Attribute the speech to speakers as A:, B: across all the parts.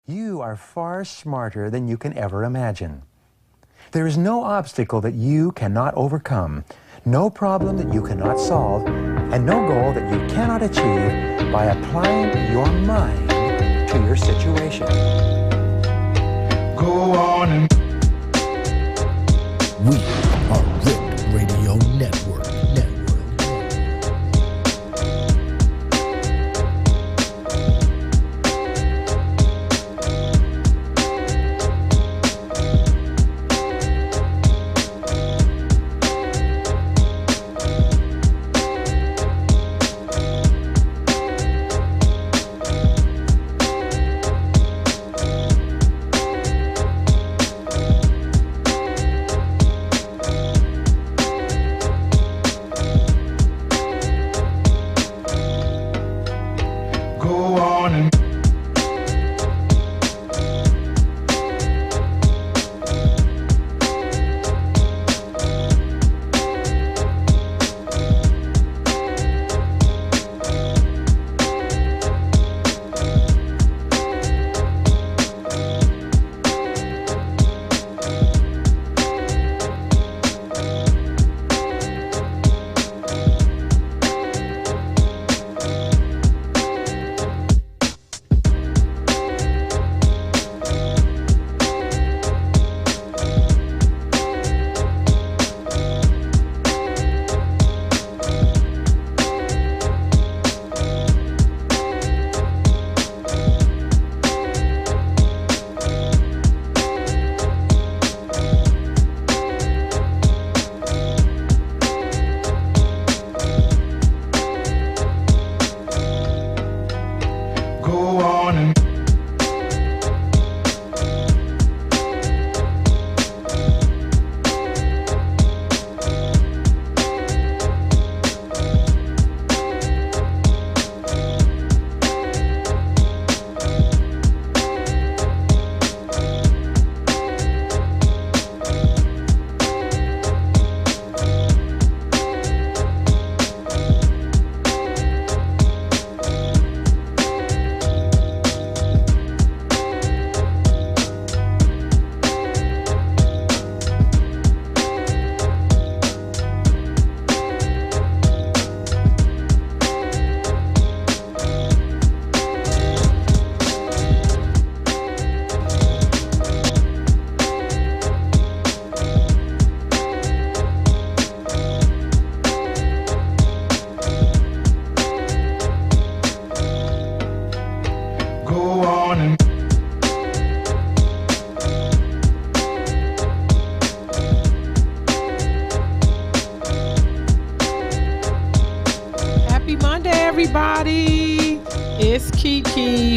A: You are far smarter than you can ever imagine. There is no obstacle that you cannot overcome, no problem that you cannot solve, and no goal that you cannot achieve by applying your mind to your situation.
B: Go on and...
C: We are RIP Radio Network.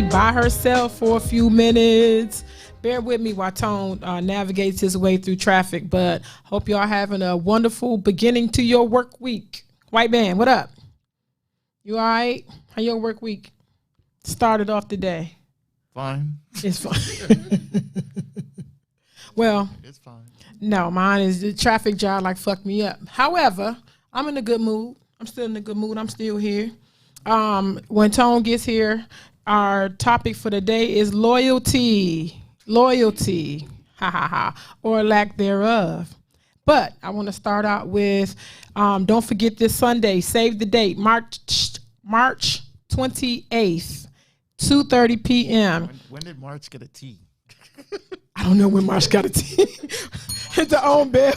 D: By herself for a few minutes. Bear with me while Tone navigates his way through traffic, but hope y'all having a wonderful beginning to your work week. White man, what up? You all right? How your work week started off today?
B: Fine.
D: It's fine. Well, it's fine. No, mine is the traffic job like fucked me up. However, I'm in a good mood. I'm still in a good mood. I'm still here. When Tone gets here, our topic for the day is loyalty, or lack thereof. But I want to start out with, don't forget this Sunday, save the date, March 28th, 2:30 p.m.
B: When did March get a T?
D: I don't know when March got a T. Hit the own bell.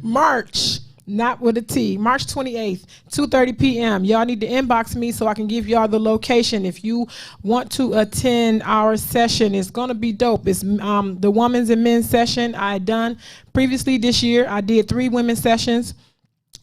D: March. Not with a T. March 28th, 2:30 p.m. Y'all need to inbox me so I can give y'all the location. If you want to attend our session, it's going to be dope. It's the women's and men's session I done previously this year. I did 3 women's sessions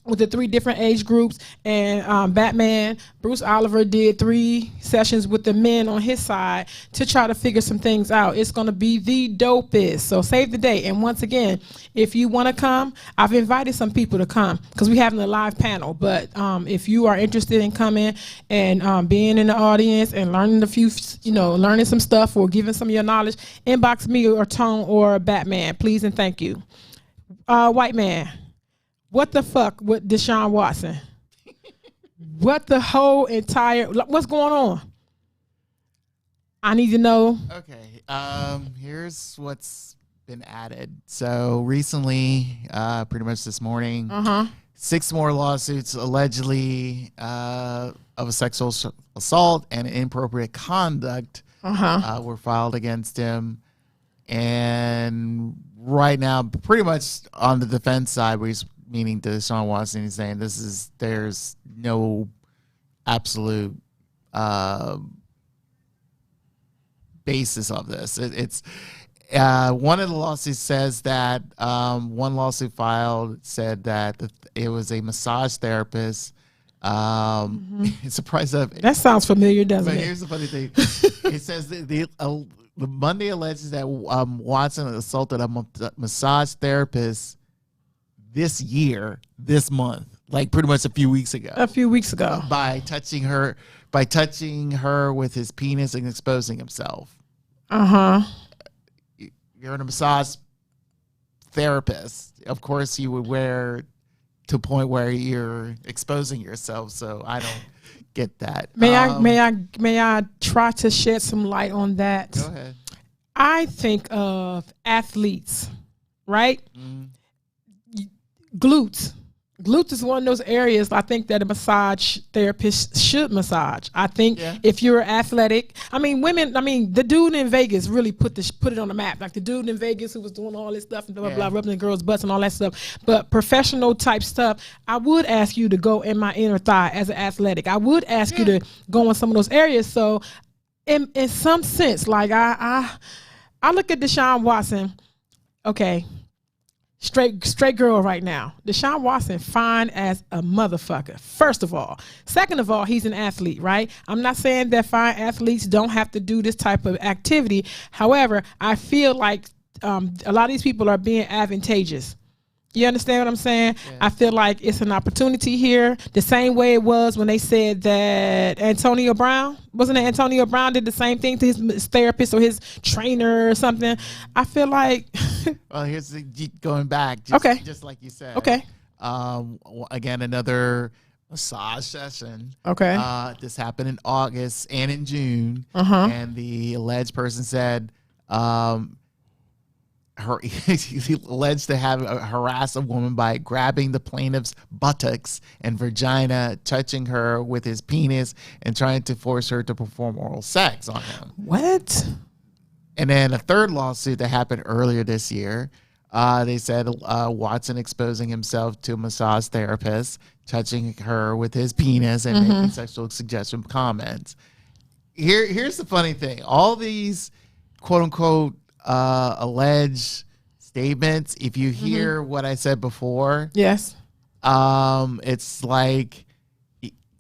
D: with the 3 different age groups, and Batman, Bruce Oliver, did 3 sessions with the men on his side to try to figure some things out. It's going to be the dopest, so save the date. And once again, if you want to come, I've invited some people to come because we're having a live panel, but if you are interested in coming and being in the audience and learning a few, learning some stuff or giving some of your knowledge, inbox me or Tone or Batman, please and thank you. White man. What the fuck with Deshaun Watson? What the whole entire, what's going on? I need to know.
B: Okay. Here's what's been added. So recently, pretty much this morning, 6 more lawsuits allegedly of a sexual assault and inappropriate conduct were filed against him. And right now, pretty much on the defense side, where he's meaning to Deshaun Watson, he's saying there's no absolute basis of this. It's one of the lawsuits says that one lawsuit filed said that it was a massage therapist. It's surprised
D: that sounds familiar, doesn't
B: but
D: it?
B: here's the funny thing. It says that the Monday alleges that Watson assaulted a massage therapist this month, like pretty much a few weeks ago. By touching her with his penis and exposing himself. You're a massage therapist. Of course, you would wear to a point where you're exposing yourself. So I don't get that.
D: May I try to shed some light on that?
B: Go ahead.
D: I think of athletes, right? Glutes. Glutes is one of those areas I think that a massage therapist should massage. I think if you're athletic, the dude in Vegas really put it on the map. Like the dude in Vegas who was doing all this stuff and blah, blah, blah, rubbing the girls' butts and all that stuff. But professional type stuff, I would ask you to go in my inner thigh as an athletic. I would ask you to go in some of those areas. So in some sense, like I look at Deshaun Watson, okay, straight girl right now. Deshaun Watson, fine as a motherfucker, first of all. Second of all, he's an athlete, right? I'm not saying that fine athletes don't have to do this type of activity. However, I feel like a lot of these people are being advantageous. You understand what I'm saying? Yeah. I feel like it's an opportunity here, the same way it was when they said that Antonio Brown, wasn't it Antonio Brown did the same thing to his therapist or his trainer or something? I feel like...
B: Well, here's going back, just like you said.
D: Okay.
B: Again, another massage session.
D: Okay.
B: This happened in August and in June, and the alleged person said... he alleged to have harassed a woman by grabbing the plaintiff's buttocks and vagina, touching her with his penis, and trying to force her to perform oral sex on him.
D: What?
B: And then a third lawsuit that happened earlier this year, they said Watson exposing himself to a massage therapist, touching her with his penis, and making sexual suggestion comments. Here's the funny thing. All these quote-unquote alleged statements, if you hear what I said before,
D: yes,
B: it's like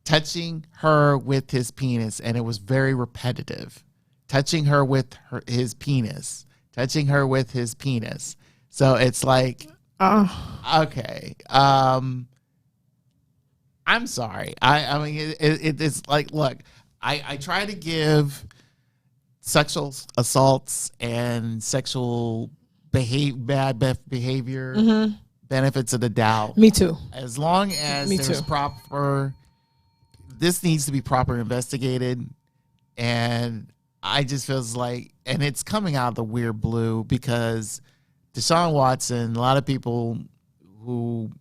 B: touching her with his penis, and it was very repetitive. Touching her with his penis, touching her with his penis. So it's like, okay. I'm sorry. I mean, it's like, look, I try to give sexual assaults and sexual bad behavior benefits of the doubt.
D: Me too.
B: As long as there's proper, this needs to be proper investigated, and I just feels like, and it's coming out of the weird blue because Deshaun Watson, a lot of people who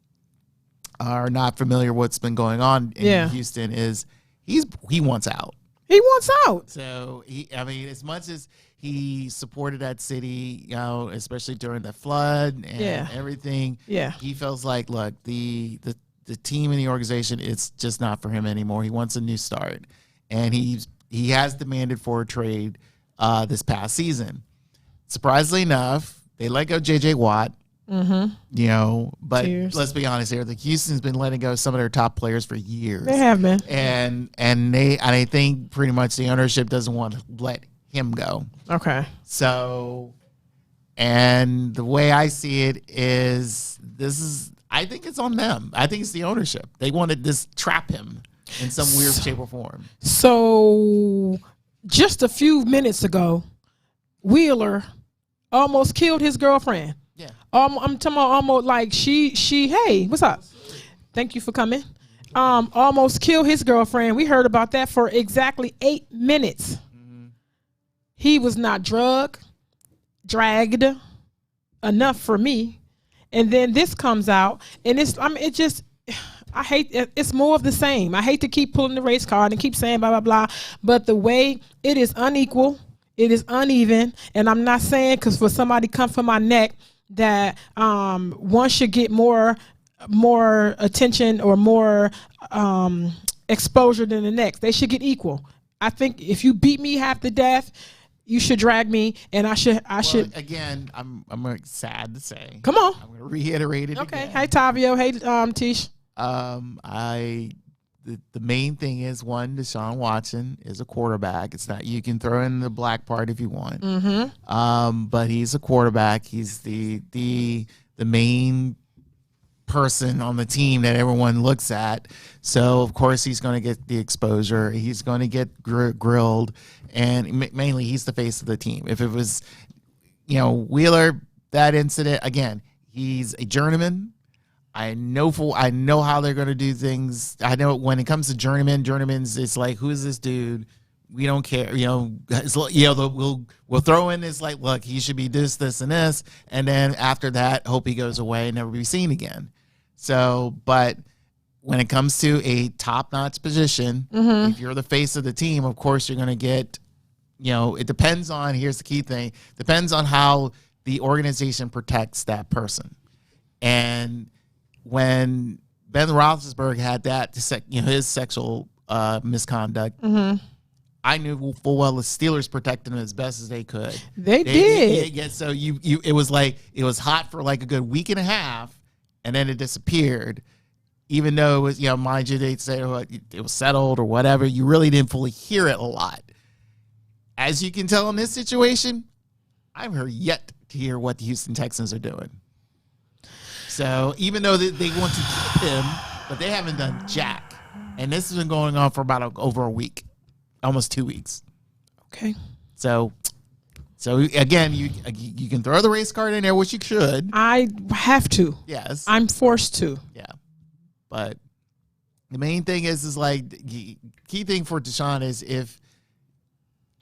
B: are not familiar with what's been going on in Houston is he wants out.
D: He wants out.
B: So as much as he supported that city, especially during the flood and everything, he feels like, look, the team and the organization, it's just not for him anymore. He wants a new start, and he has demanded for a trade this past season. Surprisingly enough, they let go J.J. Watt. But let's be honest here. The Houston's been letting go some of their top players for years.
D: They have been,
B: and I think pretty much the ownership doesn't want to let him go.
D: Okay.
B: So, and the way I see it is, I think it's on them. I think it's the ownership. They wanted to trap him in some weird shape or form. So,
D: just a few minutes ago, Wheeler almost killed his girlfriend.
B: Yeah.
D: I'm talking about almost like she hey, what's up? Thank you for coming. Almost killed his girlfriend. We heard about that for exactly 8 minutes. he was not dragged enough for me. And then this comes out, and I hate it. It's more of the same. I hate to keep pulling the race card and keep saying blah, blah, blah. But the way it is unequal, it is uneven. And I'm not saying because for somebody come for my neck that one should get more attention or more exposure than the next. They should get equal. I think if you beat me half to death, you should drag me, and I should.
B: Again, I'm sad to say.
D: Come on.
B: I'm gonna reiterate it.
D: Okay.
B: Again.
D: Hey Tavio. Hey Tish.
B: The main thing is Deshaun Watson is a quarterback. It's not, you can throw in the black part if you want.
D: Mm-hmm.
B: But he's a quarterback. He's the main person on the team that everyone looks at. So of course he's going to get the exposure. He's going to get grilled, and mainly he's the face of the team. If it was, Wheeler, that incident again, he's a journeyman. I know how they're going to do things. I know when it comes to journeyman's, it's like, who is this dude? We don't care. We'll throw in this like, look, he should be this, and this, and then after that, hope he goes away and never be seen again. So, but when it comes to a top-notch position, if you're the face of the team, of course you're going to get, it depends on, here's the key thing, depends on how the organization protects that person. And when Ben Roethlisberger had that, his sexual misconduct, I knew full well the Steelers protected him as best as they could.
D: They did.
B: Yeah, so it was like, it was hot for like a good week and a half, and then it disappeared. Even though it was, mind you, they'd say it was settled or whatever, you really didn't fully hear it a lot. As you can tell in this situation, I've heard yet to hear what the Houston Texans are doing. So even though they want to keep him, but they haven't done jack. And this has been going on for about over a week, almost 2 weeks.
D: Okay.
B: So again, you can throw the race card in there, which you should.
D: I have to.
B: Yes.
D: I'm forced to.
B: Yeah. But the main thing is like, the key thing for Deshaun is if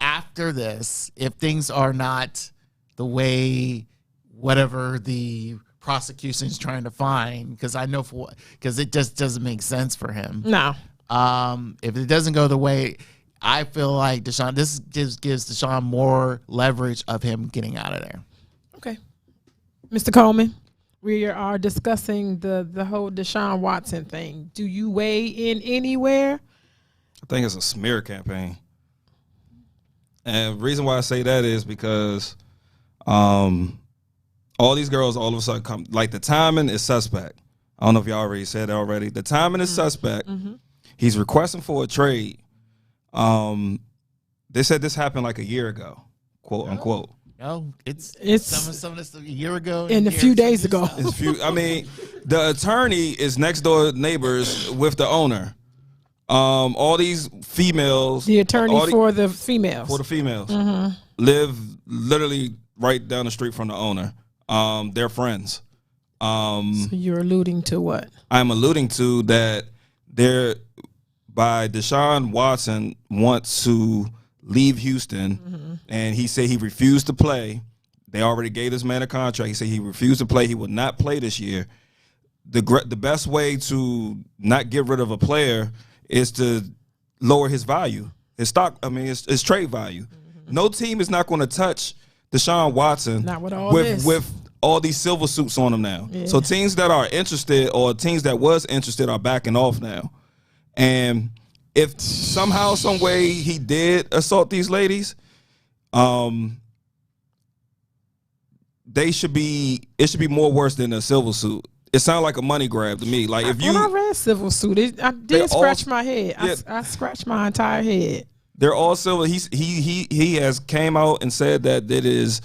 B: after this, if things are not the way whatever the prosecution is trying to find, because it just doesn't make sense for him.
D: No.
B: If it doesn't go the way, I feel like Deshaun, this just gives Deshaun more leverage of him getting out of there.
D: Okay. Mr. Coleman, we are discussing the whole Deshaun Watson thing. Do you weigh in anywhere?
E: I think it's a smear campaign. And the reason why I say that is because all these girls all of a sudden come, like the timing is suspect. I don't know if y'all already said that already. The timing is suspect. He's requesting for a trade. They said this happened like a year ago, quote unquote.
B: No, it's some of this a year ago.
D: And a few days ago.
E: The attorney is next door neighbors with the owner. All these females.
D: The attorney for the females.
E: For the females. Live literally right down the street from the owner. They're friends.
D: So you're alluding to what?
E: I'm alluding to that by Deshaun Watson wants to leave Houston, and he said he refused to play. They already gave this man a contract. He said he refused to play. He would not play this year. The best way to not get rid of a player is to lower his value, his stock. I mean, his trade value. No team is not going to touch Deshaun Watson
D: not with all this.
E: With all these silver suits on him now. Yeah. So teams that are interested or teams that was interested are backing off now. And if somehow, some way he did assault these ladies, it should be more worse than a silver suit. It sounds like a money grab to me. Like if you,
D: when I read civil suit, I did scratch my head. Yeah, I scratched my entire head.
E: They're all silver. He has came out and said that it is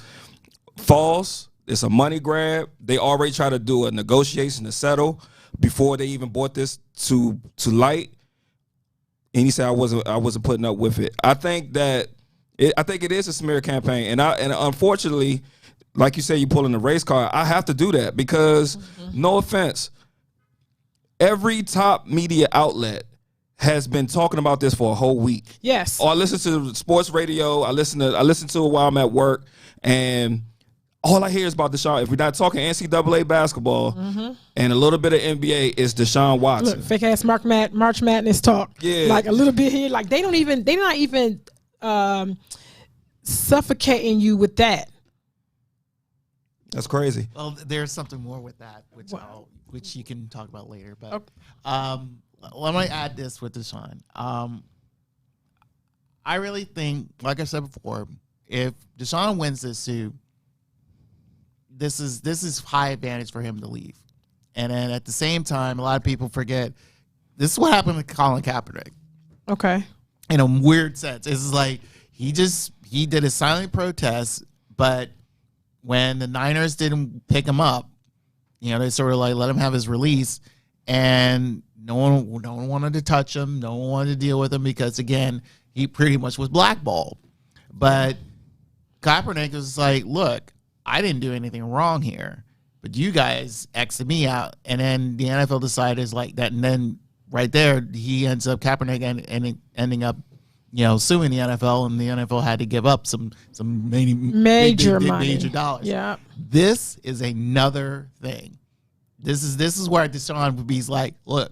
E: false. It's a money grab. They already tried to do a negotiation to settle before they even brought this to light. And he said I wasn't putting up with it. I think it is a smear campaign, and unfortunately, like you said, you pulling the race card. I have to do that because, no offense, every top media outlet has been talking about this for a whole week.
D: Yes.
E: Or I listen to sports radio. I listen to it while I'm at work, and all I hear is about Deshaun. If we're not talking NCAA basketball and a little bit of NBA, it's Deshaun Watson.
D: Look, fake ass March Madness talk.
E: Yeah.
D: Like a little bit here. Like they're not even suffocating you with that.
E: That's crazy.
B: Well, there's something more with that, which you can talk about later. But let me add this with Deshaun. I really think, like I said before, if Deshaun wins this suit, this is high advantage for him to leave. And then at the same time, a lot of people forget this is what happened to Colin Kaepernick.
D: Okay.
B: In a weird sense. It's like he did a silent protest, but when the Niners didn't pick him up, they sort of like let him have his release, and no one wanted to touch him, no one wanted to deal with him because again, he pretty much was blackballed. But Kaepernick was like, look, I didn't do anything wrong here, but you guys X'd me out. And then the NFL decided like that. And then right there, he ends up, Kaepernick ending up, suing the NFL, and the NFL had to give up some
D: major money,
B: major dollars.
D: Yeah.
B: This is another thing. This is where Deshaun would be like, look,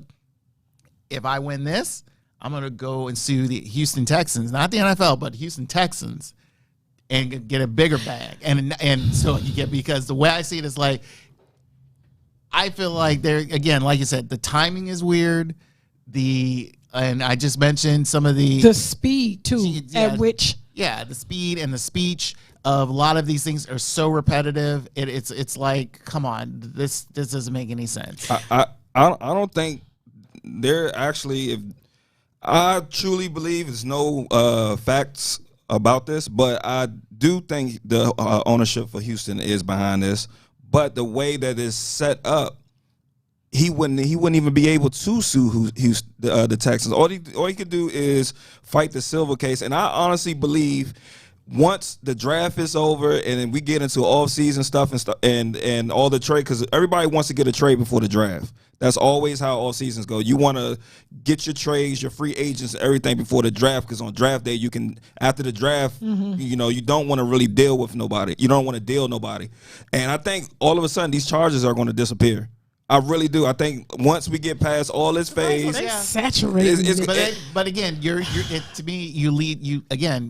B: if I win this, I'm going to go and sue the Houston Texans, not the NFL, but Houston Texans, and get a bigger bag. And so you get, because the way I see it is like, I feel like there, again, like you said, the timing is weird. And I just mentioned some of the
D: speed too, at which.
B: Yeah, the speed and the speech of a lot of these things are so repetitive. It's like, come on, this doesn't make any sense.
E: I don't think there actually, if I truly believe there's no facts about this, but I do think the ownership for Houston is behind this. But the way that it's set up, he wouldn't even be able to sue the Texans. All he could do is fight the Silver case. And I honestly believe once the draft is over and then we get into off-season stuff and all the trade, because everybody wants to get a trade before the draft. That's always how all seasons go. You want to get your trades, your free agents, everything before the draft, because on draft day, after the draft, you don't want to really deal with nobody. You don't want to deal nobody. And I think all of a sudden these charges are going to disappear. I really do. I think once we get past all this phase,
D: saturated.
B: But again, to me,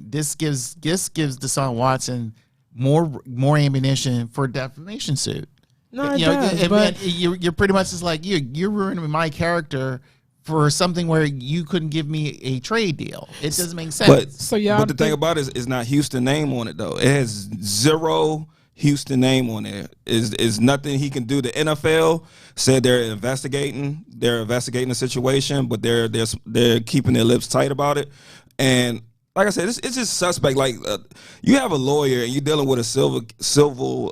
B: this gives Deshaun Watson more ammunition for a defamation suit.
D: No, it does, but
B: you're pretty much just like you're ruining my character for something where you couldn't give me a trade deal. It doesn't make sense.
E: But the thing about it is not Houston name on it though. It has zero Houston name on there. Is nothing he can do. The NFL said they're investigating the situation, but they're keeping their lips tight about it. And like I said, it's just suspect. Like you have a lawyer and you're dealing with a civil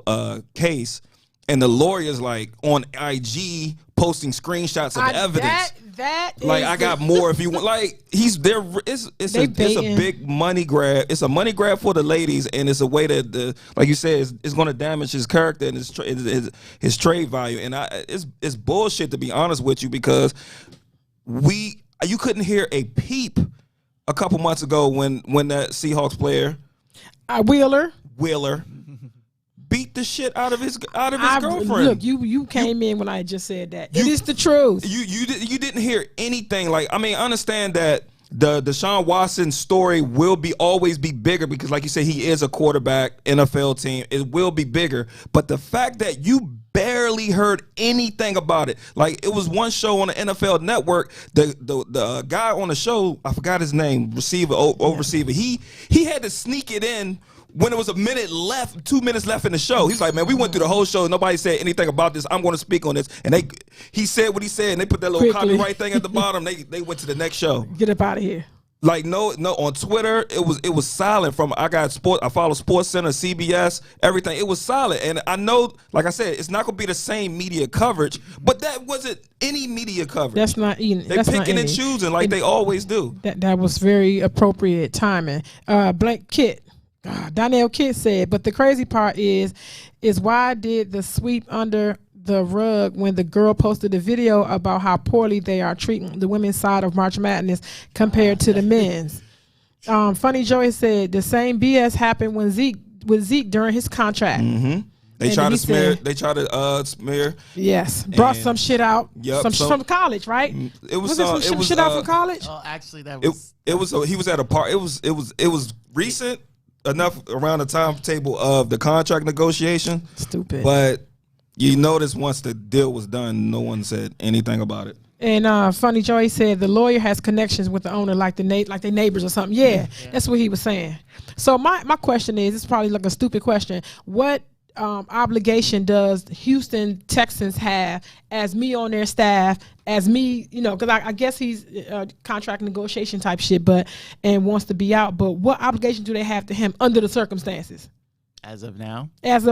E: case. And the lawyer's like on IG posting screenshots of evidence.
D: That
E: like I got more if you want. Like he's there. It's a big money grab. It's a money grab for the ladies, and it's a way that like you said, it's going to damage his character and his trade value. And it's bullshit, to be honest with you, because you couldn't hear a peep a couple months ago when that Seahawks player
D: Wheeler
E: beat the shit out of his girlfriend.
D: Look, you came in when I just said that. It is the truth.
E: You didn't hear anything. Like, I mean, understand that the Deshaun Watson story will always be bigger because, like you said, he is a quarterback, NFL team. It will be bigger. But the fact that you barely heard anything about it, like it was one show on the NFL Network. The guy on the show, I forgot his name, receiver. He had to sneak it in when it was 2 minutes left in the show. He's like, man, we went through the whole show. Nobody said anything about this. I'm going to speak on this. And he said what he said, and they put that little copyright thing at the bottom. They went to the next show.
D: Get up out of here.
E: Like no, on Twitter it was silent. I follow Sports Center, CBS, everything. It was silent, and I know, like I said, it's not gonna be the same media coverage, but that wasn't any media coverage.
D: That's not even.
E: They picking and choosing like they always do.
D: That was very appropriate timing. Blank Kit. Donnell Kidd said, but the crazy part is why did the sweep under the rug when the girl posted a video about how poorly they are treating the women's side of March Madness compared to the men's. Funny Joey said the same BS happened with Zeke during his contract.
E: Mm-hmm. They try to smear.
D: Yes, brought some shit out.
E: Yep,
D: from college, right?
E: It was
D: some shit out from college.
B: Oh, actually, that was.
E: He was at a part. It was recent enough around the timetable of the contract negotiation.
D: Stupid.
E: But you notice once the deal was done, no one said anything about it.
D: And Funny Joey said the lawyer has connections with the owner, like their neighbors or something. Yeah, that's what he was saying. So my question is, it's probably like a stupid question. What obligation does Houston Texans have as me on their staff, as me, because I guess he's contract negotiation type shit, and wants to be out. But what obligation do they have to him under the circumstances?
B: As of now.
D: As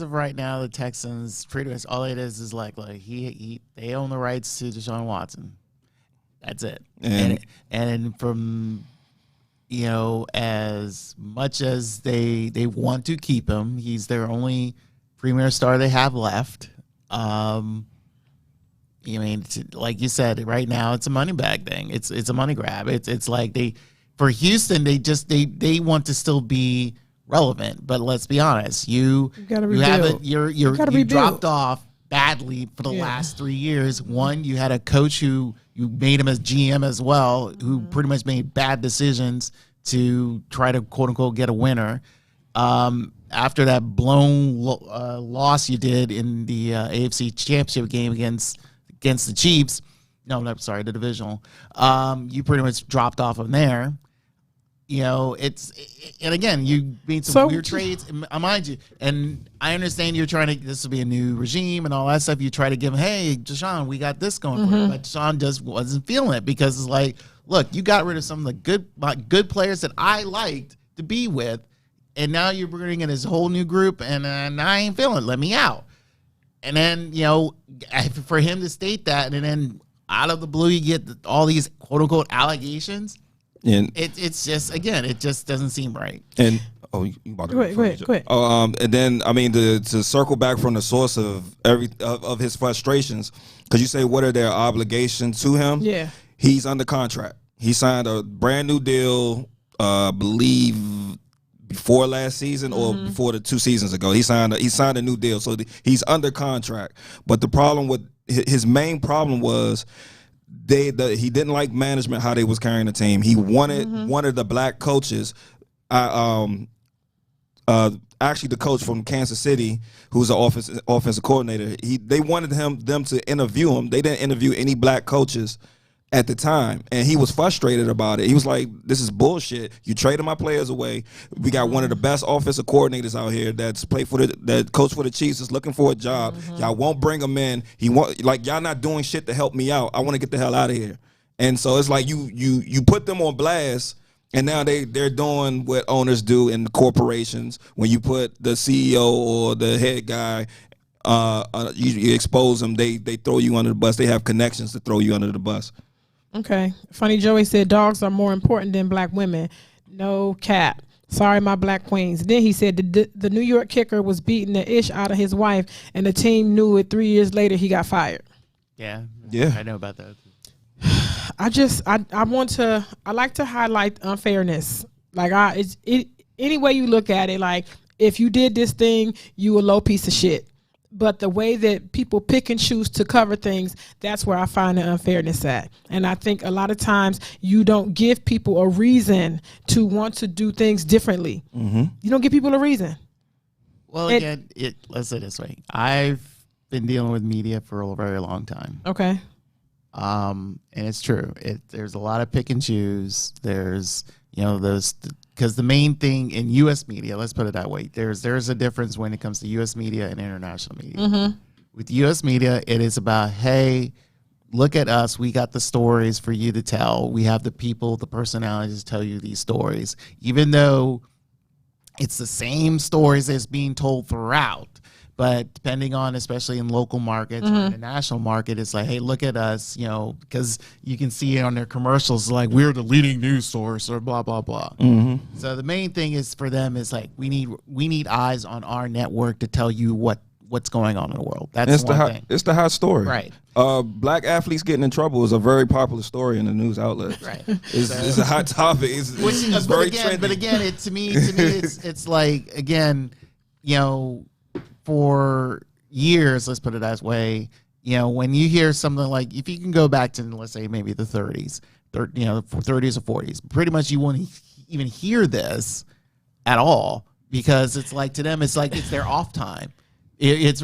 D: of
B: right now, the Texans pretty much all it is like they own the rights to Deshaun Watson. That's it. And from as much as they want to keep him, he's their only premier star they have left. Like you said, right now it's a money bag thing. It's a money grab. It's like for Houston, they want to still be relevant, but let's be honest, you dropped off badly for the last 3 years. One, you had a coach who you made him as GM as well, who pretty much made bad decisions to try to quote unquote get a winner. After that blown loss you did in the AFC Championship game against the Chiefs, the divisional, you pretty much dropped off from there. And again, you made some weird trades, mind you, and I understand you're trying to, this will be a new regime and all that stuff. You try to give him, hey, Deshaun, we got this going for you, but Deshaun just wasn't feeling it because it's like, look, you got rid of some of the good players that I liked to be with, and now you're bringing in this whole new group, and I ain't feeling it. Let me out. And then, for him to state that, and then out of the blue, you get all these quote unquote allegations. And it's just, again, it just doesn't seem right. And
E: you about to
D: go ahead.
E: And then to circle back from the source of his frustrations, because you say what are their obligations to him? Yeah, he's under contract. He signed a brand new deal, believe before last season or before the 2 seasons ago. He signed a new deal, so he's under contract. But the problem with his main problem was, he didn't like management, how they was carrying the team. He wanted one of the black coaches, actually the coach from Kansas City, who's an offensive coordinator. They wanted them to interview him. They didn't interview any black coaches at the time, and he was frustrated about it. He was like, "This is bullshit. You traded my players away. We got one of the best offensive coordinators out here that coach for the Chiefs is looking for a job. Y'all won't bring him in. Y'all not doing shit to help me out. I want to get the hell out of here." And so it's like you put them on blast, and now they're doing what owners do in the corporations. When you put the CEO or the head guy, you expose them. They throw you under the bus. They have connections to throw you under the bus.
D: Okay. Funny Joey said dogs are more important than black women. No cap. Sorry, my black queens. Then he said the New York kicker was beating the ish out of his wife, and the team knew it. 3 years later, he got fired.
B: Yeah. I know about that.
D: I like to highlight unfairness. Like any way you look at it, like if you did this thing, you a low piece of shit. But the way that people pick and choose to cover things, that's where I find the unfairness at. And I think a lot of times you don't give people a reason to want to do things differently. You don't give people a reason.
B: Well, again, let's say it this way. I've been dealing with media for a very long time.
D: Okay.
B: And it's true. There's a lot of pick and choose. There's, because the main thing in U.S. media, let's put it that way, there's a difference when it comes to U.S. media and international media. With U.S. media, it is about, hey, look at us. We got the stories for you to tell. We have the people, the personalities to tell you these stories. Even though it's the same stories that's being told throughout, But depending on, especially in local markets or in the national market, it's like, hey, look at us, because you can see it on their commercials, like we're the leading news source or blah, blah, blah. So the main thing is for them is like, we need eyes on our network to tell you what's going on in the world. That's the one thing.
E: It's the hot story.
B: Right.
E: Black athletes getting in trouble is a very popular story in the news outlets.
B: Right.
E: It's a hot topic. It's very trendy.
B: But again, to me, it's like, again, for years, let's put it that way, when you hear something like, if you can go back to, let's say, maybe the 30s, 30s or 40s, pretty much you won't even hear this at all, because it's like, to them, it's like it's their off time. It's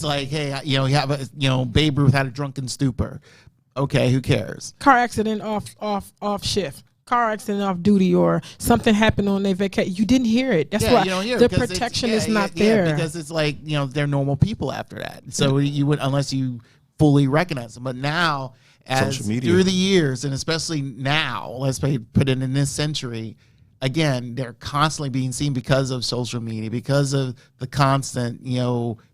B: like, hey, you have Babe Ruth had a drunken stupor. Okay, who cares?
D: Car accident off shift. Car accident off duty, or something happened on their vacation. You didn't hear it. That's why
B: you don't hear
D: the protection is not there.
B: Because it's like, they're normal people after that. So you would, unless you fully recognize them. But now, as through the years, and especially now, let's put it in this century, again, they're constantly being seen because of social media, because of the constant,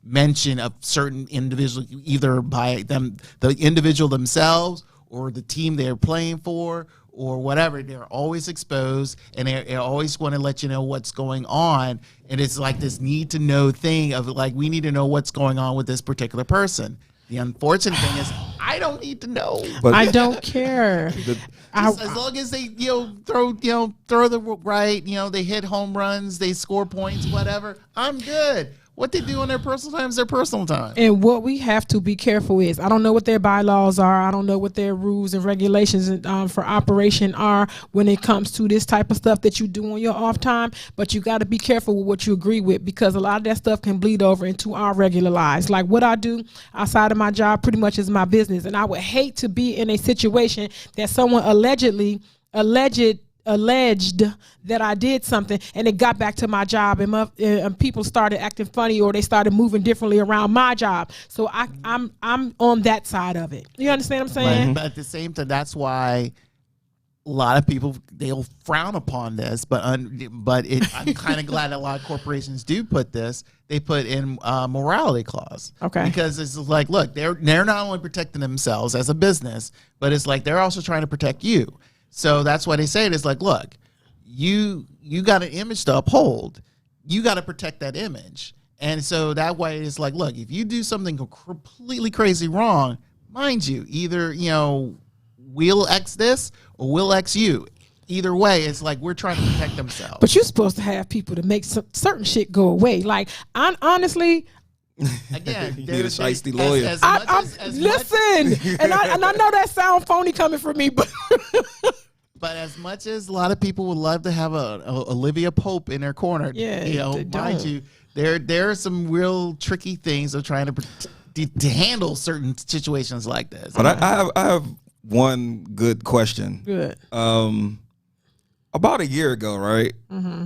B: mention of certain individuals, either by them, the individual themselves, or the team they're playing for, or whatever. They're always exposed, and they always want to let you know what's going on. And it's like this need to know thing of like, we need to know what's going on with this particular person. The unfortunate thing is, I don't need to know.
D: But I don't care.
B: As long as they throw the right, they hit home runs, they score points, whatever, I'm good. What they do on their personal time is their personal time.
D: And what we have to be careful is, I don't know what their bylaws are. I don't know what their rules and regulations for operation are when it comes to this type of stuff that you do on your off time. But you got to be careful with what you agree with, because a lot of that stuff can bleed over into our regular lives. Like what I do outside of my job pretty much is my business. And I would hate to be in a situation that someone alleged that I did something and it got back to my job, and people started acting funny, or they started moving differently around my job. So I'm on that side of it. You understand what I'm saying?
B: But at the same time, that's why a lot of people, they'll frown upon this, but I'm kind of glad a lot of corporations do put this. They put in a morality clause. Okay. Because it's like, look, they're not only protecting themselves as a business, but it's like they're also trying to protect you. So that's why they say it. It's like, look, you got an image to uphold. You got to protect that image. And so that way it's like, look, if you do something completely crazy wrong, mind you, either, we'll X this or we'll X you. Either way, it's like we're trying to protect themselves.
D: But you're supposed to have people to make certain shit go away. Like, honestly...
B: Again,
E: you need a shiesty lawyer.
D: Listen, and I know that sound phony coming from me, but
B: but as much as a lot of people would love to have a Olivia Pope in their corner, mind you, there are some real tricky things of trying to handle certain situations like this.
E: But I have one good question.
D: Good.
E: About a year ago, right? Mm-hmm.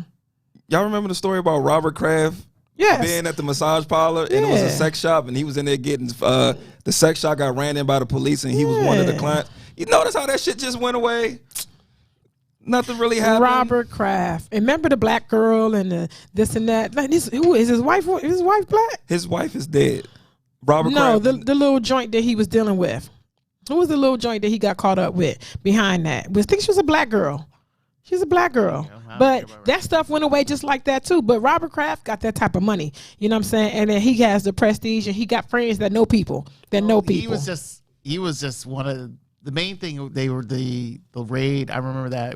E: Y'all remember the story about Robert Kraft?
D: Yes.
E: Being at the massage parlor, and it was a sex shop, and he was in there getting the sex shop got ran in by the police, and he was one of the clients. You notice how that shit just went away? Nothing really happened.
D: Robert Kraft. And remember the black girl and the this and that? Like who is his wife? Is his wife black?
E: His wife is dead. Robert
D: No,
E: Kraft.
D: the little joint that he was dealing with. Who was the little joint that he got caught up with behind that? I think she was a black girl. She's a black girl. But that stuff went away just like that too. But Robert Kraft got that type of money. You know what I'm saying? And then he has the prestige, and he got friends that know people. He was
B: just one of the main thing. They were the raid. I remember that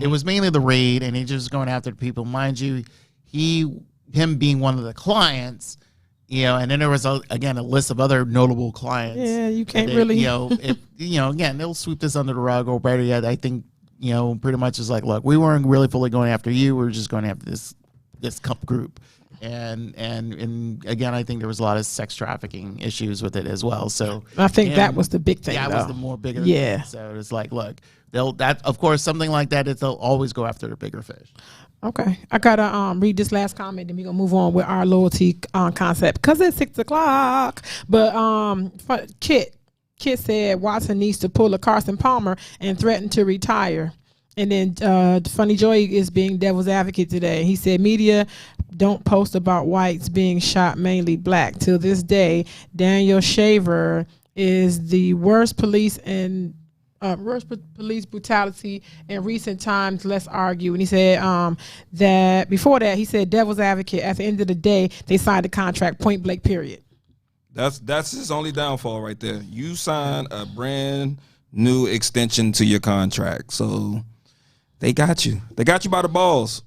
B: it was mainly the raid, and he just going after the people. Mind you, him being one of the clients. And then there was a list of other notable clients.
D: Yeah, you can't really.
B: Again, they'll sweep this under the rug, or better yet, I think. Pretty much is like, look, we weren't really fully going after you. We were just going after this group. And again, I think there was a lot of sex trafficking issues with it as well. So
D: I think that was the big thing.
B: That was the more bigger thing. So it's like, look, of course, something like that, they'll always go after the bigger fish.
D: Okay. I got to read this last comment, and we're going to move on with our loyalty concept, because it's 6:00. But Kit said Watson needs to pull a Carson Palmer and threaten to retire. And then Funny Joy is being devil's advocate today. He said media don't post about whites being shot, mainly black. Till this day, Daniel Shaver is the worst police brutality in recent times. Let's argue. And he said that before that, he said devil's advocate. At the end of the day, they signed a contract, point blank, period.
E: That's his only downfall right there. You sign a brand new extension to your contract, so they got you. They got you by the balls.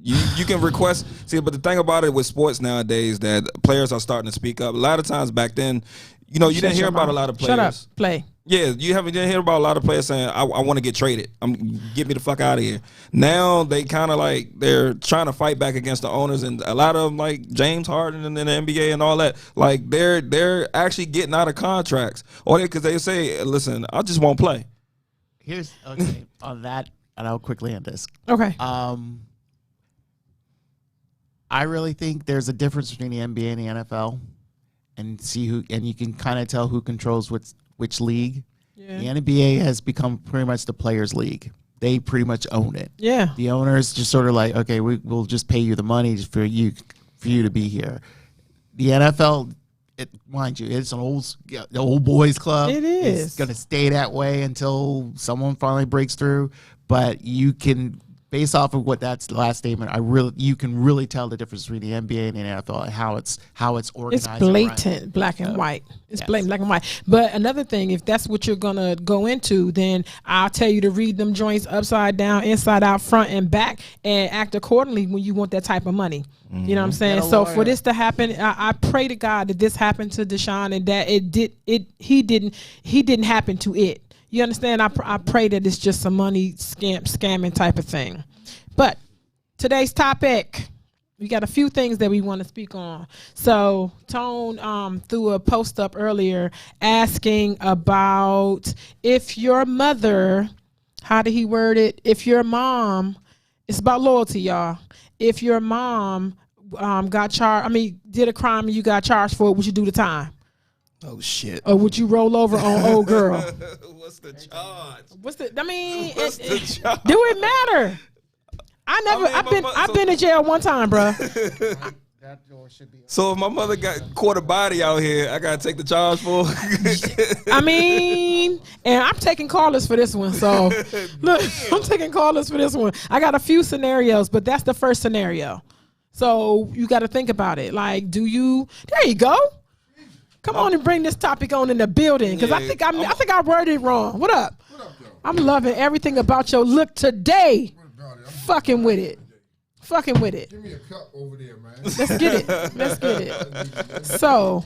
E: You can request. See, but the thing about it with sports nowadays, that players are starting to speak up. A lot of times back then, you didn't hear about a lot of players.
D: Shut up, didn't
E: hear about a lot of players saying, I want to get traded. Get me the fuck out of here. Now they kind of like, they're trying to fight back against the owners, and a lot of them, like James Harden and then the NBA and all that, like they're actually getting out of contracts. Or because they say, listen, I just won't play.
B: Here's okay on that, and I'll quickly end this.
D: Okay.
B: I really think there's a difference between the NBA and the NFL, and you can kind of tell who controls which league. Yeah. The NBA has become pretty much the players' league. They pretty much own it. Yeah. The owners just sort of like, okay, we'll just pay you the money for you to be here. The NFL, mind you, it's an old boys club.
D: It is.
B: It's going to stay that way until someone finally breaks through. But you can, based off of what that's the last statement, you can really tell the difference between the NBA and the NFL and how it's organized.
D: It's blatant, black and white. It's blatant, black and white. But another thing, if that's what you're gonna go into, then I'll tell you to read them joints upside down, inside out, front and back, and act accordingly when you want that type of money. Mm-hmm. You know what I'm saying? So for this to happen, I pray to God that this happened to Deshaun and that he didn't happen to it. You understand? I pray that it's just some money scamming type of thing. But today's topic, we got a few things that we want to speak on. So Tone threw a post up earlier asking about if your mother, how did he word it? If your mom, it's about loyalty, y'all. If your mom did a crime and you got charged for it, would you do the time?
E: Oh shit!
D: Or would you roll over on old girl?
E: What's the charge?
D: The charge? Do it matter? I've been to jail one time, bro.
E: So if my mother got caught a body out here, I gotta take the charge for.
D: And I'm taking callers for this one. So look, I'm taking callers for this one. I got a few scenarios, but that's the first scenario. So you got to think about it. Like, there you go. Come on and bring this topic on in the building, because I think I worded it wrong. What up? I'm loving everything about your look today. Fucking with it.
F: Give me a cup over there, man.
D: Let's get it. So,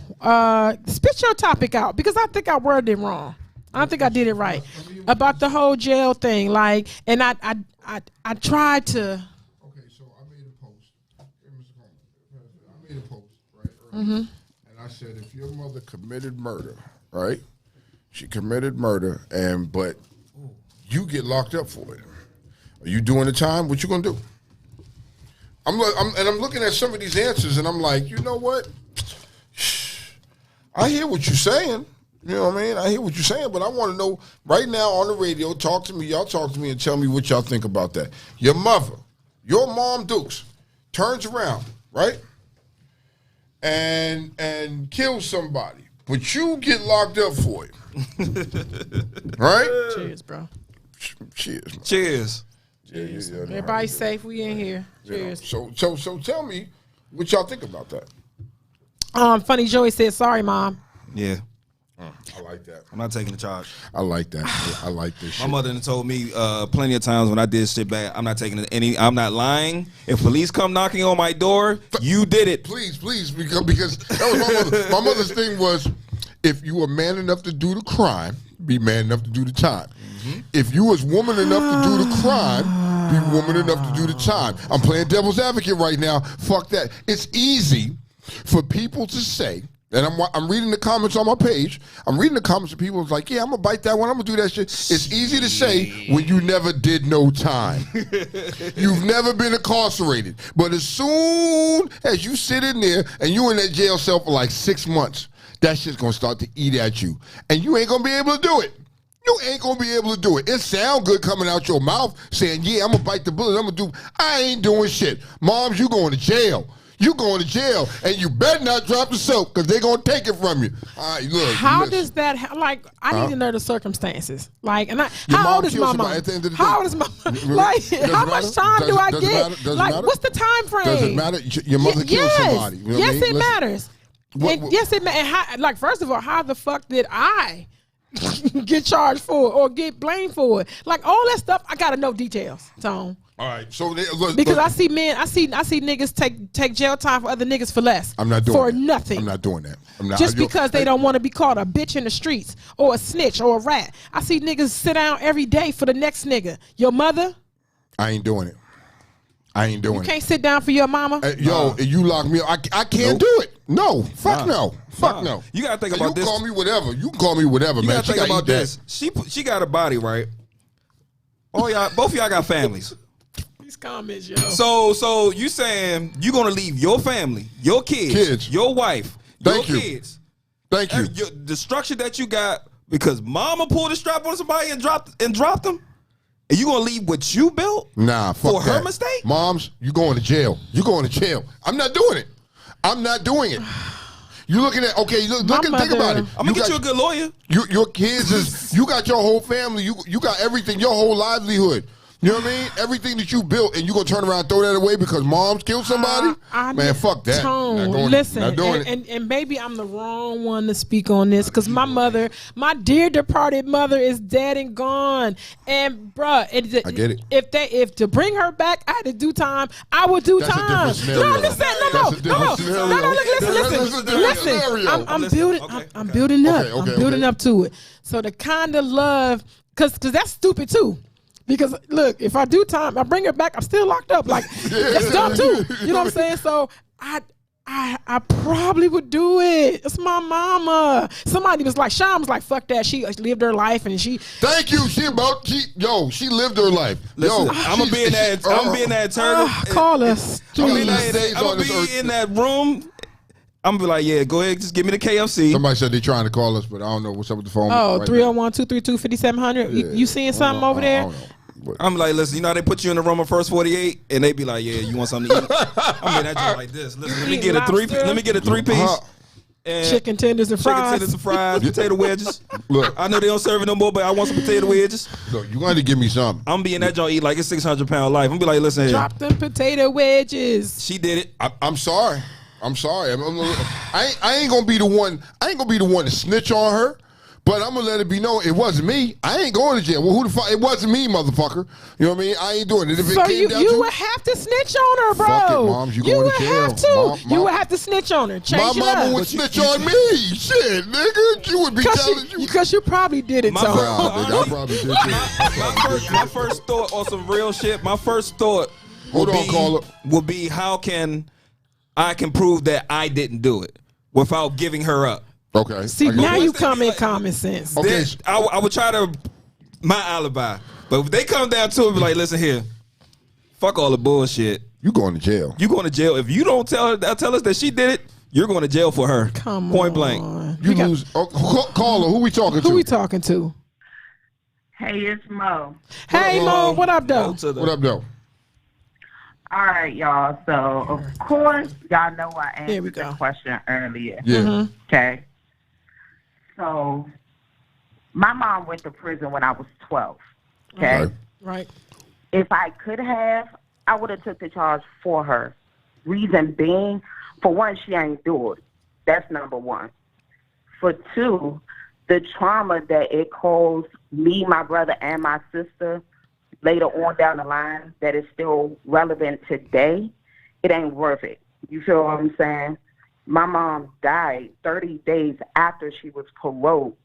D: spit your topic out, because I think I worded it wrong. I don't think I did it right about the whole jail thing. Like, and I tried to.
F: Okay, so I made a post. I made a post, right?
D: Mm-hmm.
F: I said, if your mother committed murder, right? She committed murder, but you get locked up for it. Are you doing the time? What you gonna do? I'm looking at some of these answers, and I'm like, you know what? I hear what you're saying. You know what I mean? I hear what you're saying, but I want to know right now on the radio. Talk to me. Y'all talk to me and tell me what y'all think about that. Your mother, your mom Dukes, turns around, right? And kill somebody, but you get locked up for it. Right?
D: Cheers, bro.
F: Cheers. Man.
E: Cheers.
F: Yeah,
D: everybody's safe. We in here. Cheers.
F: So tell me what y'all think about that.
D: Funny Joey said, sorry, Mom.
E: Yeah.
F: I like that.
E: I'm not taking the charge.
F: I like that. I like this shit.
E: My mother told me plenty of times when I did shit bad, I'm not taking any. I'm not lying. If police come knocking on my door, you did it.
F: Please, because that was my mother. My mother's thing was, if you were man enough to do the crime, be man enough to do the time. Mm-hmm. If you was woman enough to do the crime, be woman enough to do the time. I'm playing devil's advocate right now. Fuck that. It's easy for people to say. And I'm reading the comments on my page. I'm reading the comments of people who's like, yeah, I'm going to bite that one. I'm going to do that shit. It's easy to say when you never did no time. You've never been incarcerated. But as soon as you sit in there and you in that jail cell for like 6 months, that shit's going to start to eat at you. And you ain't going to be able to do it. You ain't going to be able to do it. It sound good coming out your mouth saying, yeah, I'm going to bite the bullet. I ain't doing shit. Moms, you going to jail. you going to jail, and you better not drop the soap because they're gonna take it from you. All right, look.
D: How does that? Like, I need to know the circumstances. Like, and how old is my mom? How old is my mom? Like, how much time do I get? Like, what's the time frame?
F: Does it matter? Your mother killed somebody. You know
D: yes, it matters. Yes, it matters. Like, first of all, how the fuck did I get charged for it or get blamed for it? Like, all that stuff, I gotta know details, Tone.
F: All right, so
D: because I see niggas take jail time for other niggas for less.
F: I'm not doing
D: for
F: that.
D: Nothing.
F: I'm not doing that.
D: Just because they don't want to be called a bitch in the streets or a snitch or a rat. I see niggas sit down every day for the next nigga. Your mother?
F: I ain't doing it.
D: You can't sit down for your mama?
F: Yo, you lock me up. I can't do it. No. Fuck no. Fuck no.
E: You gotta think about this.
F: You can call me whatever, man.
E: You gotta think about this. She got a body, right? Both of y'all got families.
D: These comments, yo.
E: So you saying you gonna leave your family, your kids, your wife, your kids.
F: Thank you.
E: The structure that you got because mama pulled the strap on somebody and dropped them? And you gonna leave what you built?
F: Nah, fuck
E: for
F: that.
E: her mistake?
F: Moms, you going to jail. You going to jail. I'm not doing it. I'm not doing it. You looking at think about it.
E: I'm gonna get you a good lawyer.
F: Your kids is you got your whole family. You got everything, your whole livelihood. You know what I mean? Everything that you built, and you gonna turn around and throw that away because mom's killed somebody? Man, fuck that.
D: Listen, and maybe I'm the wrong one to speak on this because my dear departed mother is dead and gone. And bruh,
F: I get it.
D: If to bring her back, I had to do time. I would do time. Listen. I'm building. I'm building up. I'm building up to it. So the kind of love, because that's stupid too. Because look, if I do time, I bring her back, I'm still locked up. Like that's dumb too. You know what I'm saying? So I probably would do it. It's my mama. Somebody was like, Sean was like, fuck that. She lived her life and she.
F: Thank you. She lived her life.
E: Listen, I'm gonna be in that attorney.
D: Call us.
E: I'm gonna be in that room. I'm gonna be like, yeah, go ahead, just give me the KFC.
F: Somebody said they're trying to call us, but I don't know what's up with the phone.
D: Oh, 301-232-5700. You seeing something over there?
F: I don't know.
E: I'm like, listen, you know how they put you in the room of first 48 and they be like, yeah, you want something to eat? I'm in that joint like this. Listen, let me get a three-piece. And
D: chicken tenders and fries.
E: Potato wedges. Look, I know they don't serve it no more, but I want some potato wedges.
F: Look, you got to give me something.
E: I'm be in that joint eat like it's 600-pound life. I'm be like, listen here.
D: Drop them potato wedges.
E: She did it.
F: I'm sorry. I ain't gonna be the one. I ain't gonna be the one to snitch on her. But I'm gonna let it be known it wasn't me. I ain't going to jail. Well, who the fuck? It wasn't me, motherfucker. You know what I mean? I ain't doing it. If
D: so you would have to snitch on her, bro.
F: Fuck it, moms. You going to jail?
D: Have to. You would have to snitch on her. Change
F: my mama would snitch on me. Shit, nigga. You would be telling you
D: because you probably did it.
F: I probably did it.
E: My first thought on some real shit. My first thought would be how can I prove that I didn't do it without giving her up.
F: Okay.
D: See, now you come in common sense.
F: Okay.
E: I would try to my alibi, but if they come down to it, be like, listen here, fuck all the bullshit.
F: You going to jail?
E: You going to jail if you don't tell us that she did it. You're going to jail for her.
D: Come
E: point
D: on.
E: Blank.
F: You lose. Caller, who we talking to?
D: Who we talking to?
G: Hey, it's Mo.
D: Hey, Mo. What up, though?
F: What up, though?
G: All right, y'all. So, of course, y'all know I answered the question earlier.
F: Yeah.
D: Mm-hmm.
G: Okay. So, my mom went to prison when I was 12. Okay.
D: Right.
G: If I could have, I would have took the charge for her. Reason being, for one, she ain't do it. That's number one. For two, the trauma that it caused me, my brother, and my sister later on down the line that is still relevant today, it ain't worth it. You feel what I'm saying? My mom died 30 days after she was paroled.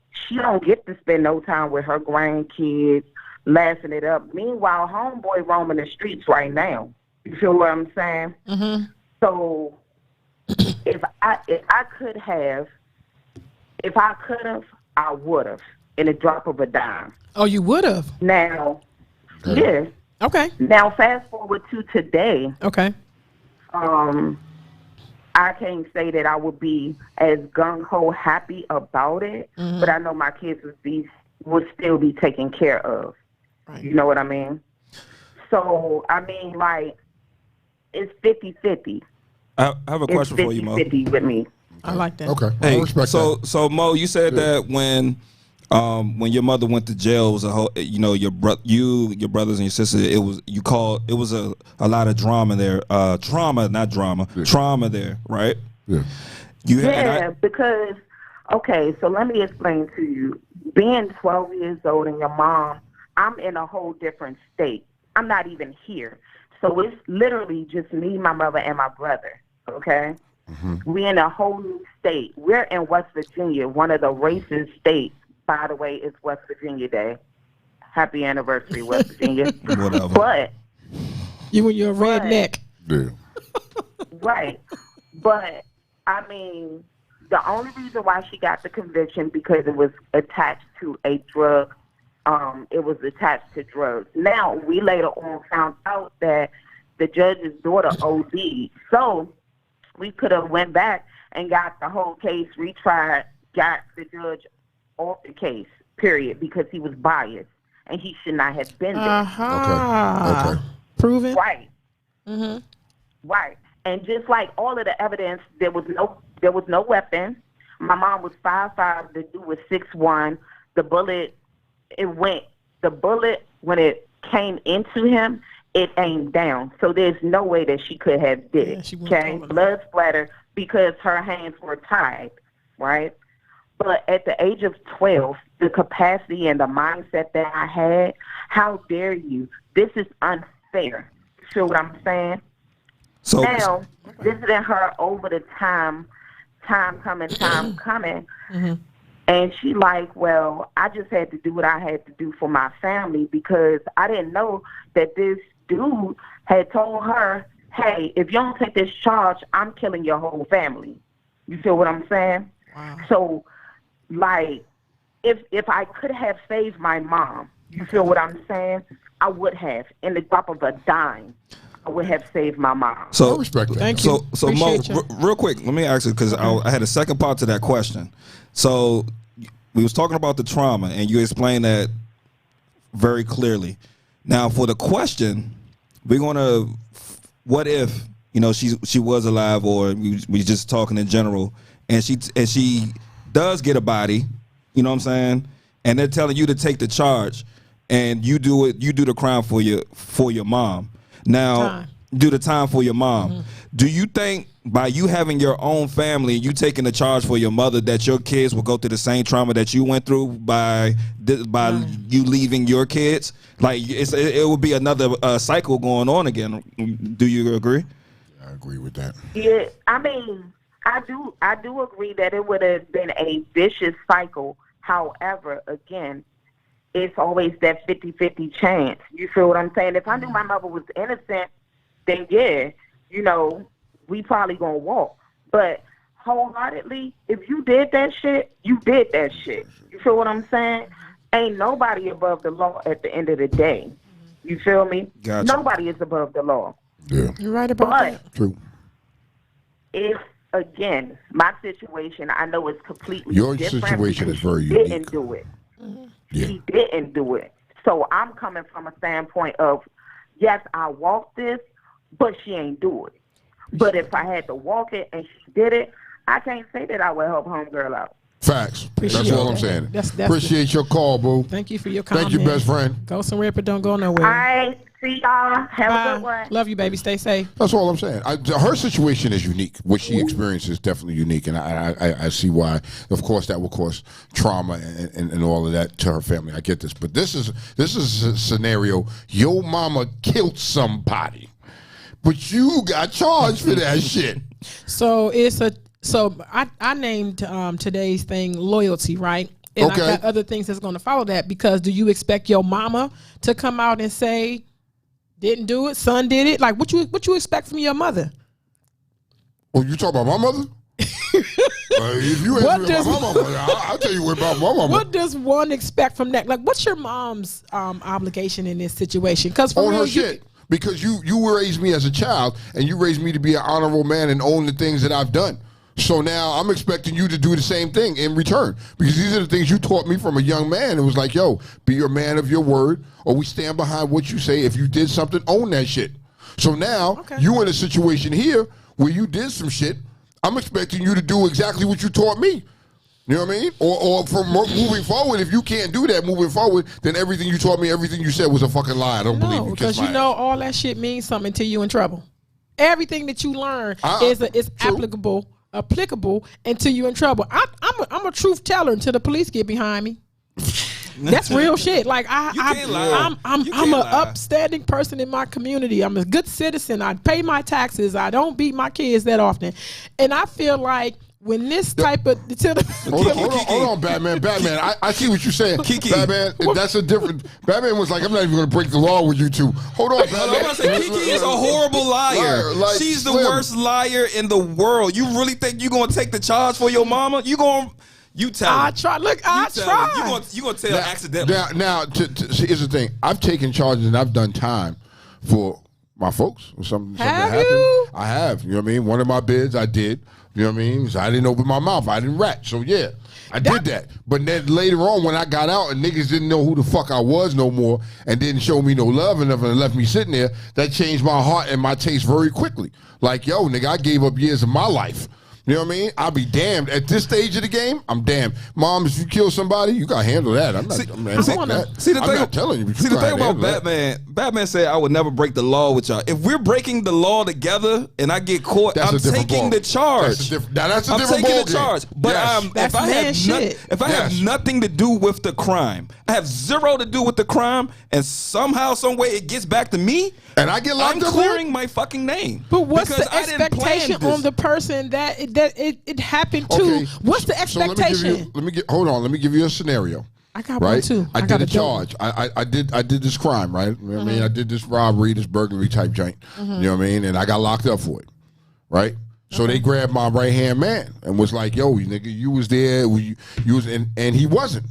G: She don't get to spend no time with her grandkids, laughing it up. Meanwhile, homeboy roaming the streets right now. You feel what I'm saying?
D: Mm-hmm.
G: So if I could have, I would have in a drop of a dime.
D: Oh, you would have?
G: Now, yeah.
D: Okay.
G: Now, fast forward to today.
D: Okay.
G: I can't say that I would be as gung-ho happy about it, but I know my kids would still be taken care of. Right. You know what I mean? So, I mean, like, it's 50-50.
E: I have a question for you, Mo.
G: 50-50 with me.
D: I like that.
F: Okay.
E: Hey,
F: I respect that.
E: so Mo, you said that when your mother went to jail, it was a whole, your brothers and your sister, it was a lot of drama there. Trauma there, right?
F: Yeah.
G: Because so let me explain to you. Being 12 years old and your mom, I'm in a whole different state. I'm not even here. So it's literally just me, my mother, and my brother, okay? We're in a whole new state. We're in West Virginia, one of the racist states. By the way, it's West Virginia Day. Happy anniversary, West Virginia.
E: Whatever.
G: But
D: you and your redneck.
F: Yeah.
G: Right. But, I mean, the only reason why she got the conviction because it was attached to a drug. It was attached to drugs. Now, we later on found out that the judge's daughter OD'd. So we could have went back and got the whole case retried, got the judge off the case, period, because he was biased and he should not have been there.
F: Okay.
D: Proven?
G: Right. Right. And just like all of the evidence, there was no weapon. My mom was 5'5", the dude was 6'1". The bullet, when it came into him, it aimed down. So there's no way that she could have did it. Okay? Blood splatter because her hands were tied, right? But at the age of 12, the capacity and the mindset that I had, how dare you? This is unfair. You feel what I'm saying?
E: So
G: now, visiting her over the time coming. And she like, well, I just had to do what I had to do for my family because I didn't know that this dude had told her, hey, if you don't take this charge, I'm killing your whole family. You feel what I'm saying?
D: Wow.
G: So, like, if I could have saved my mom, you feel what I'm saying? I would have. In the drop of a dime, I would have saved my mom.
E: So
F: I respect that.
D: Thank you.
E: So Mo,
D: Appreciate you.
E: real quick, let me ask you because I had a second part to that question. So we was talking about the trauma, and you explained that very clearly. Now, for the question, we're gonna, what if she was alive, or we just talking in general, and she does get a body, you know what I'm saying, and they're telling you to take the charge, and you do the crime for your mom. Now, do the time for your mom. Do you think by you having your own family and you taking the charge for your mother that your kids will go through the same trauma that you went through by you leaving your kids? Like it will be another cycle going on again. Do you agree?
F: I agree with that.
G: Yeah, I mean, I do agree that it would have been a vicious cycle. However, again, it's always that 50-50 chance. You feel what I'm saying? If I knew my mother was innocent, then yeah, we probably gonna walk. But wholeheartedly, if you did that shit, you did that shit. You feel what I'm saying? Ain't nobody above the law at the end of the day. You feel me?
E: Gotcha.
G: Nobody is above the law.
F: Yeah.
D: You're right about that.
F: True.
G: If, again, my situation, I know it's completely
F: Your
G: different.
F: situation is very
G: He
F: unique.
G: didn't do it.
F: Yeah.
G: He didn't do it. So I'm coming from a standpoint of, yes, I walked this, but she ain't do it. But if I had to walk it and she did it, I can't say that I would help homegirl out.
F: Facts. That's all I'm saying. Appreciate your call, boo.
D: Thank you for your comment.
F: Thank you, best friend.
D: Go somewhere, but don't go nowhere.
G: All right. See y'all. Have a good one.
D: Love you, baby. Stay safe.
F: That's all I'm saying. Her situation is unique. What she experienced is definitely unique, and I see why. Of course, that will cause trauma and all of that to her family. I get this, but this is a scenario. Your mama killed somebody, but you got charged for that shit.
D: So I named today's thing loyalty, right? And
F: Okay.
D: I got other things that's going to follow that, because do you expect your mama to come out and say, didn't do it, son did it? Like, what you expect from your mother?
F: Oh, you talk about my mother? If you ask me about my mama, I'll tell you about my mama.
D: What does one expect from that? Like, what's your mom's obligation in this situation? Because
F: on her shit. Because you raised me as a child, and you raised me to be an honorable man and own the things that I've done. So now I'm expecting you to do the same thing in return, because these are the things you taught me from a young man. It was like, yo, be a man of your word, or we stand behind what you say. If you did something, own that shit. So now you in a situation here where you did some shit, I'm expecting you to do exactly what you taught me. You know what I mean? Or from moving forward, if you can't do that moving forward, then everything you taught me, everything you said was a fucking lie. I don't believe you.
D: Because you know all that shit means something until you in trouble. Everything that you learn is applicable until you in trouble. I'm a truth teller until the police get behind me. That's real shit. Like I'm an upstanding person in my community. I'm a good citizen. I pay my taxes. I don't beat my kids that often, and I feel like when this type of
F: hold on, Batman. I see what you're saying. Batman, that's a different. Batman was like, I'm not even going to break the law with you two. Hold on, Batman.
E: I'm about to say, Kiki is a horrible liar. Like she's the worst liar in the world. You really think you're going to take the charge for your mama? You tell her.
D: I try. Look, I try.
E: You gonna tell accidentally.
F: Now, here's the thing. I've taken charges and I've done time for my folks. Or something happened.
D: You?
F: I have. You know what I mean? One of my bids I did. You know what I mean? So I didn't open my mouth. I didn't rat. So yeah, I did that. But then later on, when I got out and niggas didn't know who the fuck I was no more and didn't show me no love enough and left me sitting there, that changed my heart and my taste very quickly. Like, yo, nigga, I gave up years of my life. You know what I mean? I'll be damned. At this stage of the game, I'm damned. Mom, if you kill somebody, you got to handle that. I'm not telling you.
E: See, the thing about Batman said I would never break the law with y'all. If we're breaking the law together and I get caught, I'm taking the charge.
F: That's a different ball.
E: I'm taking the charge. But if I have nothing to do with the crime, I have zero to do with the crime, and somehow, some way it gets back to me,
F: and I get locked up,
E: I'm clearing my fucking name.
D: But what's the expectation on the person that it happened to? Okay. What's the expectation?
F: So hold on. Let me give you a scenario.
D: I got one too.
F: I did a charge. I did this crime, right? You know what I mean? I did this robbery, this burglary type joint. You know what I mean? And I got locked up for it, right? So they grabbed my right hand man and was like, "Yo, nigga, you was there. You was," and he wasn't.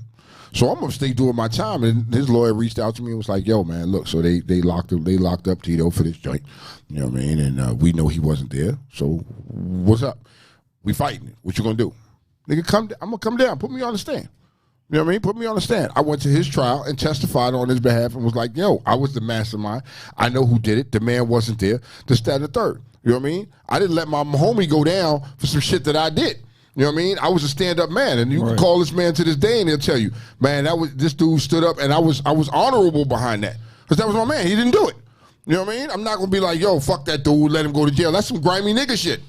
F: So I'm gonna stay doing my time, and his lawyer reached out to me and was like, "Yo, man, look, so they locked up Tito for this joint, you know what I mean? And we know he wasn't there. So what's up? We fighting. What you gonna do, nigga? I'm gonna come down. Put me on the stand. You know what I mean? Put me on the stand. I went to his trial and testified on his behalf and was like, yo, I was the mastermind. I know who did it. The man wasn't there. This, that, and the third. You know what I mean? I didn't let my homie go down for some shit that I did. You know what I mean? I was a stand-up man, and you can call this man to this day, and he'll tell you, man, this dude stood up, and I was honorable behind that, because that was my man. He didn't do it. You know what I mean? I'm not gonna be like, yo, fuck that dude, let him go to jail. That's some grimy nigga shit.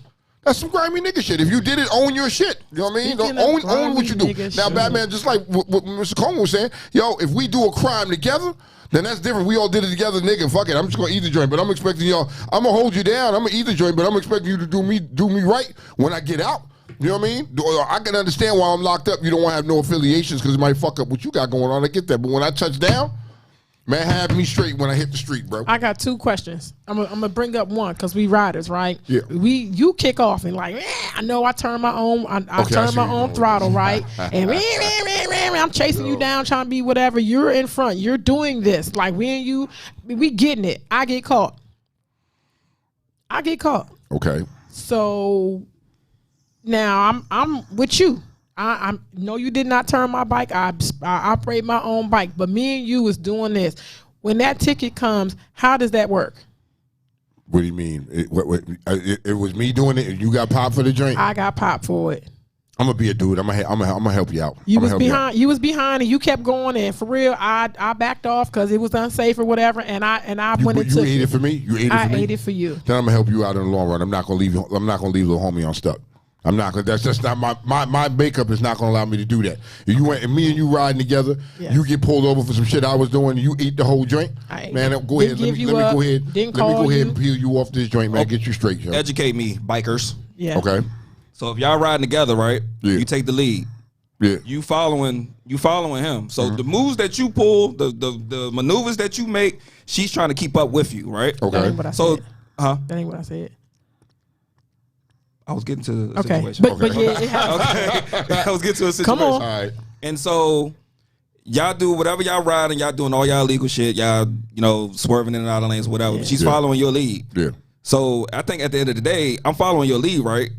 F: That's some grimy nigga shit. If you did it, own your shit. You know what I mean? Own what you do. Now, Batman, just like what Mr. Coleman was saying, yo, if we do a crime together, then that's different. We all did it together, nigga. Fuck it. I'm just gonna eat the joint, but I'm expecting y'all. I'm gonna hold you down. I'm gonna eat the joint, but I'm expecting you to do me right when I get out. You know what I mean? I can understand why I'm locked up. You don't want to have no affiliations because it might fuck up what you got going on. I get that. But when I touch down, man, have me straight when I hit the street, bro.
D: I got two questions. I'm gonna bring up one because we riders, right?
F: Yeah.
D: You kick off and like, I know I turn my own. I turn my own throttle, right? And I'm chasing you down, trying to be whatever. You're in front. You're doing this. Like we and you, we getting it. I get caught.
F: Okay.
D: So now I'm with you. I know you did not turn my bike. I operate my own bike, but me and you was doing this. When that ticket comes, how does that work?
F: What do you mean? It was me doing it. You got popped for the drink.
D: I got popped for it.
F: I'm gonna be a dude. I'm gonna help you out.
D: You was behind, and you kept going. And for real, I backed off because it was unsafe or whatever. And I went into.
F: You ate it for me.
D: I ate it for you.
F: Then I'm gonna help you out in the long run. I'm not gonna leave the homie on stuck. I'm not gonna. That's just not my makeup is not gonna allow me to do that. If you went and me and you riding together, you get pulled over for some shit I was doing. You eat the whole joint, man. Go ahead. Let me go ahead and peel you off this joint, man. Get you straight, yo.
E: Educate me, bikers.
D: Yeah.
F: Okay.
E: So if y'all riding together, right?
F: Yeah.
E: You take the lead.
F: Yeah.
E: You following him. So the moves that you pull, the maneuvers that you make, she's trying to keep up with you, right?
F: Okay.
D: That ain't what I said. That ain't what I said.
E: I was getting to a situation.
D: But yeah, it happens.
E: Okay. I was getting to a situation.
D: Come on.
F: All right.
E: And so y'all do whatever y'all riding, y'all doing all y'all illegal shit, y'all, swerving in and out of lanes, whatever. Yeah. She's following your lead.
F: Yeah.
E: So I think at the end of the day, I'm following your lead, right?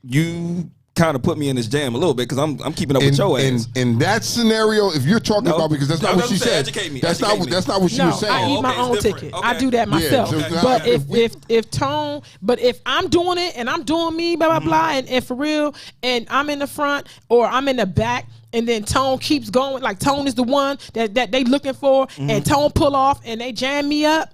E: You kind of put me in this jam a little bit because I'm keeping up with your ass.
F: In that scenario, if you're talking about, because that's not what she said.
E: Educate me.
F: That's not what she was saying.
D: I eat my own ticket.
E: Okay.
D: I do that myself.
F: Yeah, so
D: but if I'm doing it and I'm doing me, blah blah blah, and for real, and I'm in the front or I'm in the back. And then Tone keeps going, like Tone is the one that they looking for, and Tone pull off and they jam me up.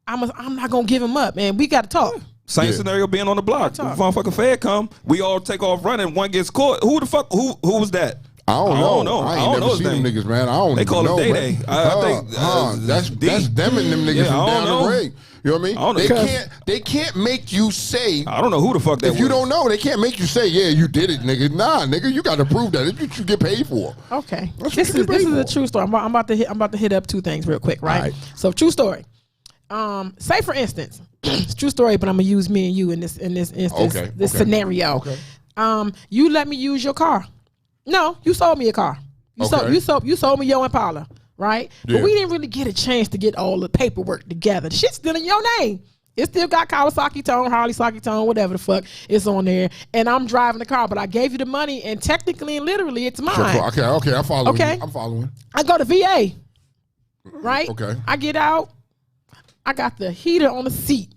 D: I'm not gonna give him up, man. We gotta talk.
E: Same scenario being on the block. If motherfucking Fed come, we all take off running. One gets caught. Who the fuck? Who was that?
F: I don't know. I ain't never seen them niggas, man. I don't know.
E: They call it Day. I think
F: that's them and them niggas from down the way. You know what I mean? They can't make you say.
E: I don't know who the fuck that was.
F: If you don't know, they can't make you say, yeah, you did it, nigga. Nah, nigga, you got to prove that. It's what you get paid for.
D: Okay, this is a true story. I'm about to hit up two things real quick, right? So true story. Say for instance, it's a true story, but I'm gonna use me and you in this instance, this scenario. Okay. You let me use your car. No, you sold me a car. You sold me your Impala, right? Yeah. But we didn't really get a chance to get all the paperwork together. The shit's still in your name. It still got Kawasaki Tone, Harley Saki Tone, whatever the fuck it's on there. And I'm driving the car, but I gave you the money, and technically and literally it's mine.
F: Okay, I'm following. Okay, I'm following.
D: I go to VA, right?
F: Okay.
D: I get out. I got the heater on the seat.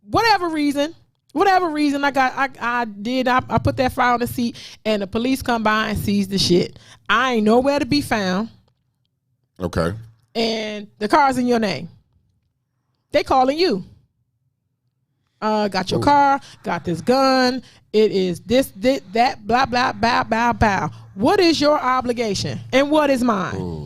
D: Whatever reason, I put that fire on the seat, and the police come by and seize the shit. I ain't nowhere to be found.
F: Okay.
D: And the car's in your name. They calling you. Got your car, got this gun. It is this, that, blah, blah, bow, bow, bow. What is your obligation? And what is mine?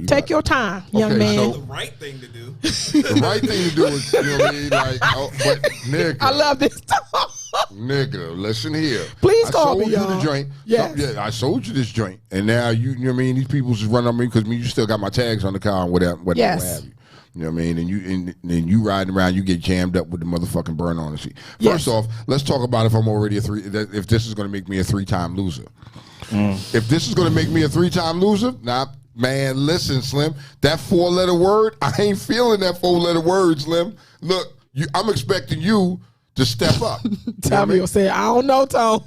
D: Take your time, young man.
E: So the right thing to do.
F: The right thing to do is, you know what I mean? Like, but nigga.
D: I love this talk.
F: Nigga, listen here.
D: Please call me,
F: I sold you the joint.
D: Yes.
F: I sold you this joint. And now, you know what I mean? These people just run on me because you still got my tags on the car and whatever what have you. You know what I mean? And you riding around, you get jammed up with the motherfucking burn on the seat. First off, let's talk about if I'm already if this is going to make me a 3-time loser. If this is going to make me a 3-time loser, man, listen, Slim, that 4-letter word, I ain't feeling that 4-letter word, Slim. Look, I'm expecting you to step up.
D: Tommy will say, I don't know, Tom.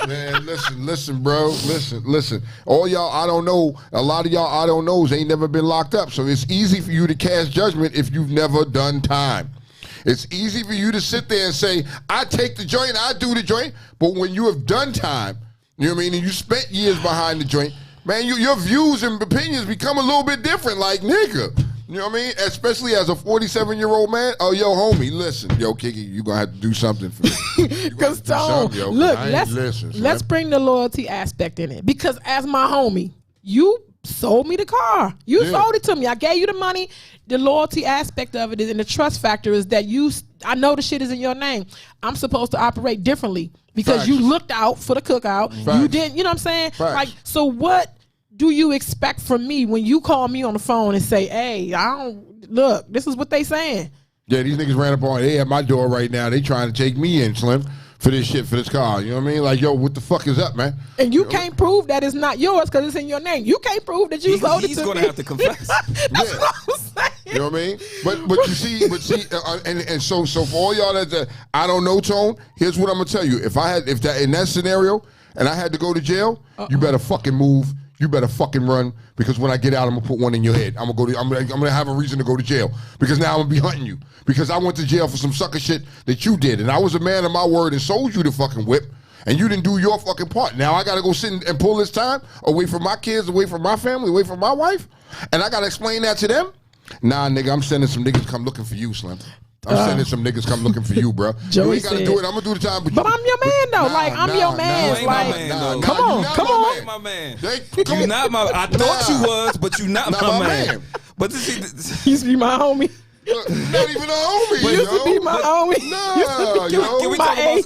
F: Man, listen, bro. Listen. All y'all, I don't know. A lot of y'all, I don't knows ain't never been locked up. So it's easy for you to cast judgment if you've never done time. It's easy for you to sit there and say, I take the joint, I do the joint. But when you have done time, you know what I mean, and you spent years behind the joint, man, your views and opinions become a little bit different. Like, nigga. You know what I mean? Especially as a 47-year-old man. Oh, yo, homie, listen. Yo, Kiki, you going to have to do something for me.
D: Because, Tone, look, let's bring the loyalty aspect in it. Because as my homie, you sold me the car. You sold it to me. I gave you the money. The loyalty aspect of it is, and the trust factor is that I know the shit is in your name. I'm supposed to operate differently because you looked out for the cookout. You didn't, you know what I'm saying? Like, so what do you expect from me when you call me on the phone and say, hey, look, this is what they saying.
F: Yeah, these niggas ran up on, they at my door right now. They trying to take me in, Slim, for this shit, for this car. You know what I mean? Like, yo, what the fuck is up, man?
D: And you can't prove that it's not yours because it's in your name. You can't prove that you sold it to me.
E: He's going to have to confess.
D: That's what I'm saying.
F: You know what I mean? But you see, and so for all y'all that I don't know, Tone, here's what I'm going to tell you. If that in that scenario and I had to go to jail, you better fucking move. You better fucking run, because when I get out, I'm gonna put one in your head. I'm gonna have a reason to go to jail, because now I'm gonna be hunting you, because I went to jail for some sucker shit that you did, and I was a man of my word and sold you the fucking whip, and you didn't do your fucking part. Now I gotta go sit and pull this time away from my kids, away from my family, away from my wife, and I gotta explain that to them. Nah, nigga, I'm sending some niggas come looking for you, Slim. I'm sending some niggas come looking for you, bro.
D: You
F: ain't got to do it. I'm going to do the time.
D: But I'm your man, though. I'm your man. Like, come on.
E: You ain't my man. You not my. I thought you was, but you not my man. But this
D: used to be my homie.
F: Not even a homie.
D: You used to be my homie.
F: Nah,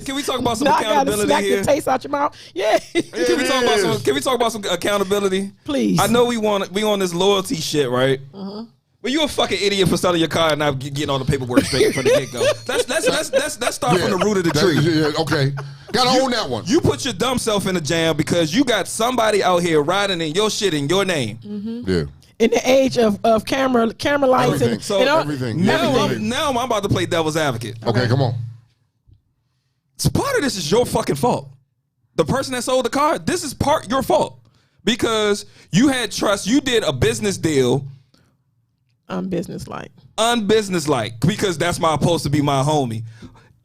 E: can we talk about some accountability
D: smack
E: here?
D: The taste out your mouth. Yeah.
E: Can we talk about some accountability?
D: Please.
E: I know we on this loyalty shit, right? But you a fucking idiot for selling your car and not getting all the paperwork straight from the get-go. Let's start from the root of the tree.
F: Okay. Gotta own that one.
E: You put your dumb self in a jam because you got somebody out here riding in your shit in your name.
F: Yeah.
D: In the age of camera lights
F: everything.
D: Everything.
E: Now I'm about to play devil's advocate.
F: Okay, come on.
E: So part of this is your fucking fault. The person that sold the car, this is part your fault. Because you had trust. You did a business deal.
D: Unbusinesslike.
E: Because that's supposed to be my homie.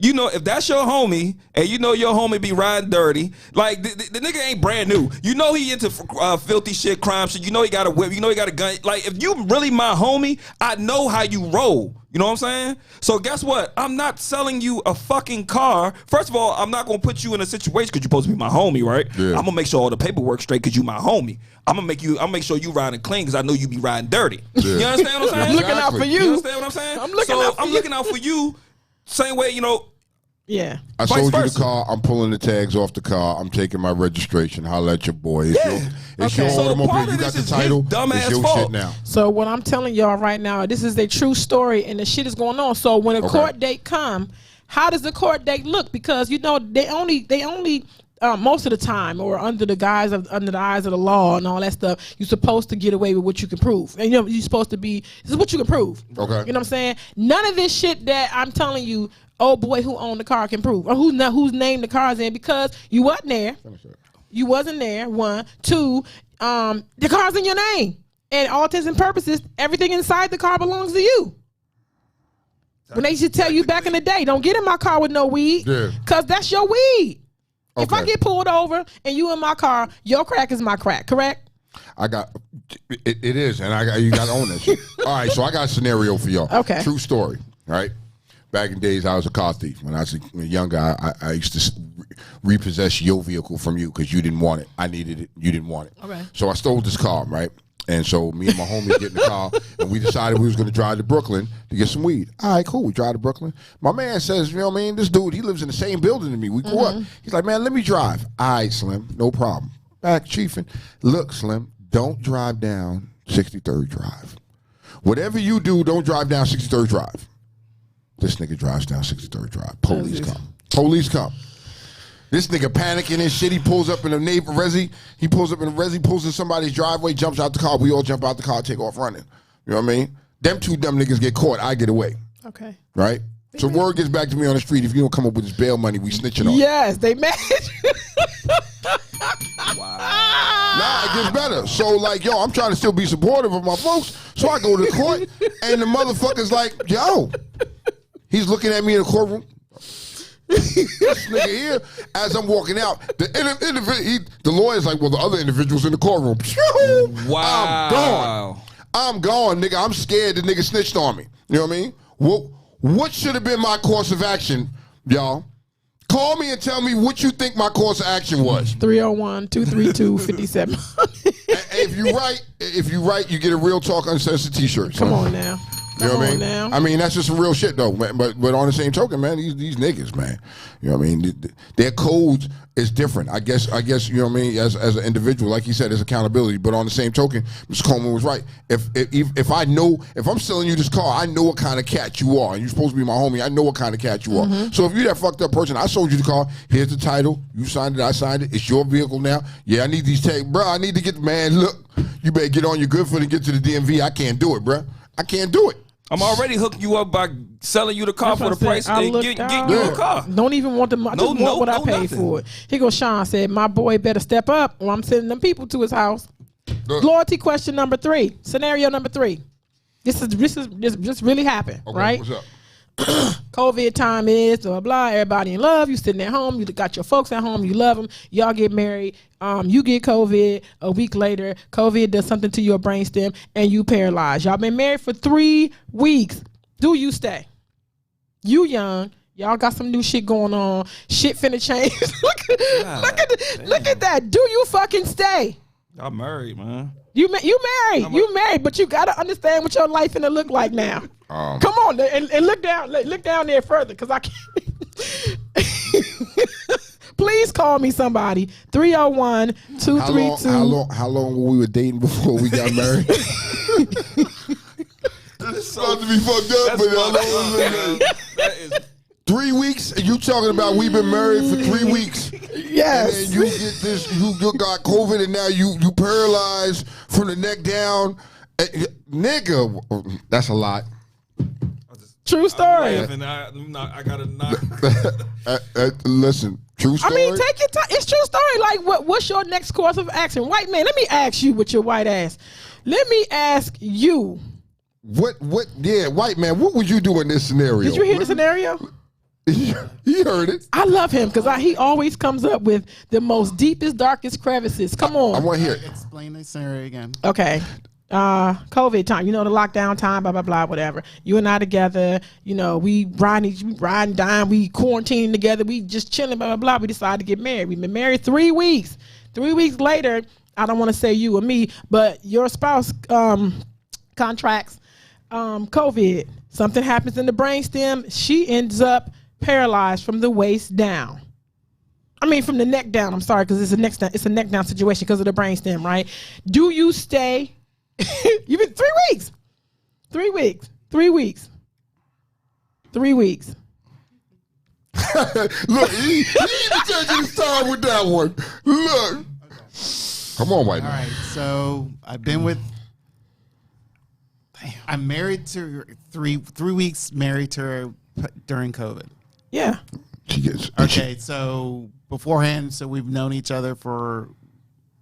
E: You know, if that's your homie, and you know your homie be riding dirty, like the nigga ain't brand new. You know he into filthy shit, crime shit. You know he got a whip. You know he got a gun. Like if you really my homie, I know how you roll. You know what I'm saying? So guess what? I'm not selling you a fucking car. First of all, I'm not gonna put you in a situation because you're supposed to be my homie, right? Yeah. I'm gonna make sure all the paperwork straight because you my homie. I'm gonna make sure you riding clean because I know you be riding dirty. Yeah. You understand what I'm saying?
D: I'm looking out for you.
E: You understand what I'm saying? I'm looking out for you. Same way, you know.
D: Yeah.
F: I sold you the car. I'm pulling the tags off the car. I'm taking my registration. Holla at your boy. It's your automobile. You got the title. It's your shit now.
D: So what I'm telling y'all right now, this is a true story, and the shit is going on. So when a court date come, how does the court date look? Because you know they only most of the time, or under the eyes of the law and all that stuff, you're supposed to get away with what you can prove. And you know you're supposed to be. This is what you can prove. Okay. You know what I'm saying? None of this shit that I'm telling you, old boy who owned the car can prove, or whose name the car's in, because you wasn't there. You wasn't there. 1, 2. The car's in your name, and all intents and purposes, everything inside the car belongs to you. When they used to tell you back in the day, don't get in my car with no weed, because that's your weed. Okay. If I get pulled over and you in my car, your crack is my crack, correct?
F: It is, and you got to own it. All right, so I got a scenario for y'all.
D: Okay.
F: True story, right? Back in days, I was a car thief. When I was a young guy, I used to repossess your vehicle from you because you didn't want it. I needed it. You didn't want it. Okay. So I stole this car, right? And so me and my homie get in the car, and we decided we was going to drive to Brooklyn to get some weed. All right, cool. We drive to Brooklyn. My man says, you know what I mean? This dude, he lives in the same building as me. We grew up. He's like, man, let me drive. All right, Slim, no problem. Back chiefing. Look, Slim, don't drive down 63rd Drive. Whatever you do, don't drive down 63rd Drive. This nigga drives down 63rd Drive. Police come. This nigga panicking and shit. He pulls up in a neighbor resi. He pulls in somebody's driveway, jumps out the car. We all jump out the car, take off running. You know what I mean? Them two dumb niggas get caught. I get away.
D: Okay.
F: Right? So word gets back to me on the street. If you don't come up with this bail money, we snitching on you.
D: Yes, they mad.
F: Wow. Nah, it gets better. So like, yo, I'm trying to still be supportive of my folks. So I go to the court, and the motherfucker's like, yo. He's looking at me in the courtroom. This nigga here, as I'm walking out, the lawyer's like, well, the other individual's in the courtroom.
E: Wow.
F: I'm gone, nigga. I'm scared the nigga snitched on me. You know what I mean? What should have been my course of action, y'all? Call me and tell me what you think my course of action was.
D: 301-232-5700.
F: If you write, you get a Real Talk Uncensored t-shirt.
D: Come on now.
F: You know what I mean? Now. I mean, that's just some real shit, though. But on the same token, man, these niggas, man. You know what I mean? Their codes is different. I guess. You know what I mean? As an individual, like he said, there's accountability. But on the same token, Mr. Coleman was right. If I'm selling you this car, I know what kind of cat you are, and you're supposed to be my homie. I know what kind of cat you are. So if you're that fucked up person, I sold you the car. Here's the title. You signed it. I signed it. It's your vehicle now. Yeah, I need these tags, bro. I need to get look. You better get on your good foot and get to the DMV. I can't do it, bro. I can't do it.
E: I'm already hooking you up by selling you the car for the price and get you a car.
D: Don't even want the money. I just want what I paid for it. Here goes Sean said, my boy better step up or I'm sending them people to his house. Loyalty question number 3. Scenario number 3. This really happened, right?
F: What's up?
D: COVID time is blah blah. Everybody in love. You sitting at home. You got your folks at home. You love them. Y'all get married. You get COVID. A week later, COVID does something to your brainstem and you paralyzed. Y'all been married for 3 weeks. Do you stay? You young. Y'all got some new shit going on. Shit finna change. look at that. Do you fucking stay?
E: I'm married, man.
D: You married, but you gotta understand what your life finna look like now. Come on and look down there further, cause I can't. Please call me somebody. 301-232.
F: How long were we dating before we got married? It's supposed to be fucked up, but that is 3 weeks. You talking about we've been married for 3 weeks?
D: Yes.
F: And then you get this. You got COVID, and now you paralyzed from the neck down. Nigga, that's a lot.
D: True story.
E: I gotta knock.
F: Listen, true story.
D: I mean, take your time. It's true story. Like, what's your next course of action? White man, let me ask you with your white ass. Let me ask you.
F: Yeah, white man, what would you do in this scenario?
D: Did you hear the scenario?
F: He heard it.
D: I love him because he always comes up with the most deepest, darkest crevices. Come on.
F: I want to hear it.
B: Explain the scenario again.
D: Okay. COVID time, the lockdown time, blah, blah, blah, whatever. You and I together, we riding down, we quarantining together, we just chilling, blah, blah, blah. We decided to get married. We've been married 3 weeks. 3 weeks later, I don't want to say you or me, but your spouse contracts COVID. Something happens in the brainstem. She ends up paralyzed from the waist down. I mean, from the neck down. I'm sorry, because it's a neck down situation because of the brainstem, right? Do you stay? You've been 3 weeks. 3 weeks. 3 weeks. 3 weeks.
F: Look, he even taking his time with that one. Look. Okay. Come on, white man.
B: All right, so I've been with. I'm married to her 3 weeks. Married to her during COVID.
D: Yeah.
B: Okay, so beforehand, so we've known each other for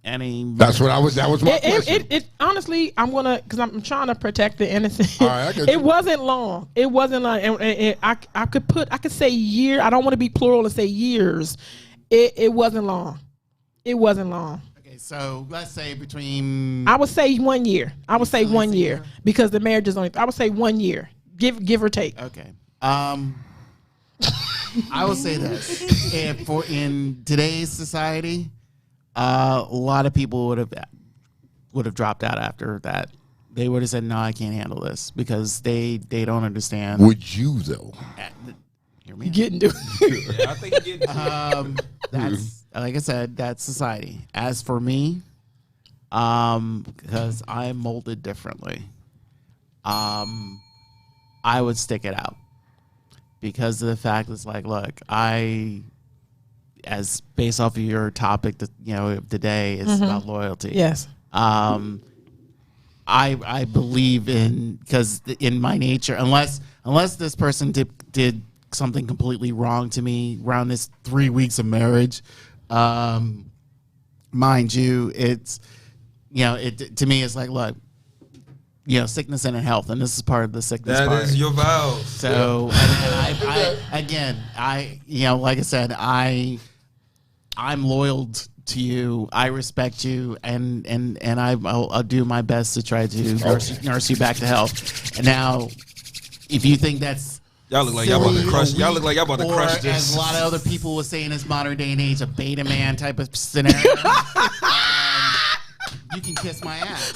B: any.
F: That was my question.
D: Honestly, because I'm trying to protect the innocent.
F: All right,
D: it wasn't long. It wasn't long. And I could say year. I don't want to be plural and say years. It wasn't long. It wasn't long.
B: Okay, so let's say between.
D: I would say 1 year. I would say 1 year because the marriage is only. I would say 1 year. Give or take.
B: Okay. I will say this: in today's society, a lot of people would have dropped out after that. They would have said, "No, I can't handle this," because they don't understand.
F: Would you though?
B: Hear me?
D: Getting to
E: Yeah, I think you're getting
B: that's like I said, that's society. As for me, because I'm molded differently, I would stick it out. Because of the fact it's like, look, as based off of your topic, of today, it's about loyalty.
D: Yes.
B: I believe because in my nature, unless this person did something completely wrong to me around this 3 weeks of marriage, mind you, it's to me it's like, look. Sickness and health, and this is part of the sickness part. That
E: is your vows.
B: So, I like I said, I'm loyal to you. I respect you, and I'll do my best to try to nurse you back to health. And now, if you think that's
E: y'all look like y'all about to crush. Y'all look like y'all about to crush this.
B: As a lot of other people were saying, this modern day and age, a beta man type of scenario. You can kiss my ass.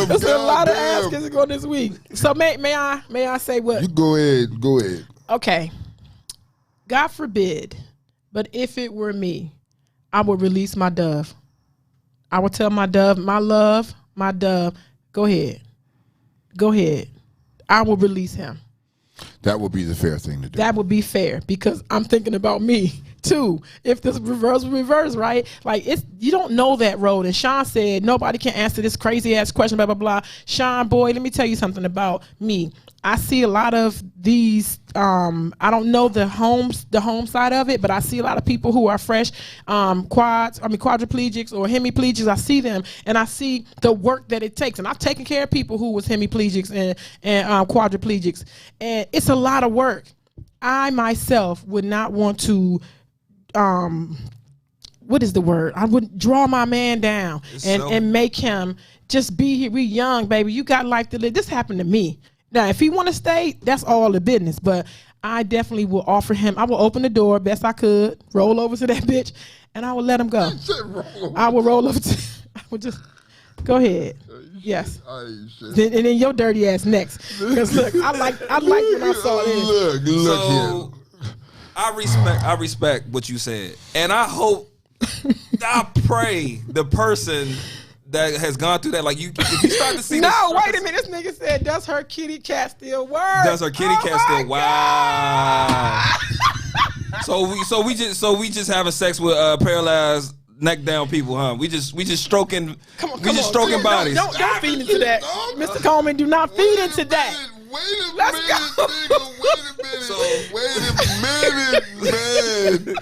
D: There's a lot of ass kissing going this week. So may I say what?
F: You go ahead.
D: Okay. God forbid, but if it were me, I would release my dove. I would tell my dove, my love, my dove, go ahead. I will release him.
F: That would be the fair thing to do.
D: That would be fair because I'm thinking about me too. If this reverse, right? Like you don't know that road. And Sean said nobody can answer this crazy ass question, blah blah blah. Sean, boy, let me tell you something about me. I see a lot of these. I don't know the home side of it, but I see a lot of people who are fresh quadriplegics or hemiplegics. I see them, and I see the work that it takes. And I've taken care of people who was hemiplegics and quadriplegics, and it's a lot of work. I myself would not want to. What is the word? I would draw my man down and make him just be here. We young, baby. You got life to live. This happened to me. Now, if he want to stay, that's all the business. But I definitely will offer him. I will open the door best I could, roll over to that bitch, and I will let him go. I will roll over. I will just go ahead. Yes. And then your dirty ass next. Because look, I like when I saw this.
E: Look here. I respect what you said, and I hope, I pray the person that has gone through that, like if you start to see
D: wait a minute, this nigga said, does her kitty cat still work?
E: Does her kitty cat still? Wow. So we just having sex with paralyzed neck down people, huh? We just stroking. Stroking bodies.
D: Don't feed into that, Mr. Coleman. Do not feed into that. Let's go.
F: Nigga, wait a minute, man.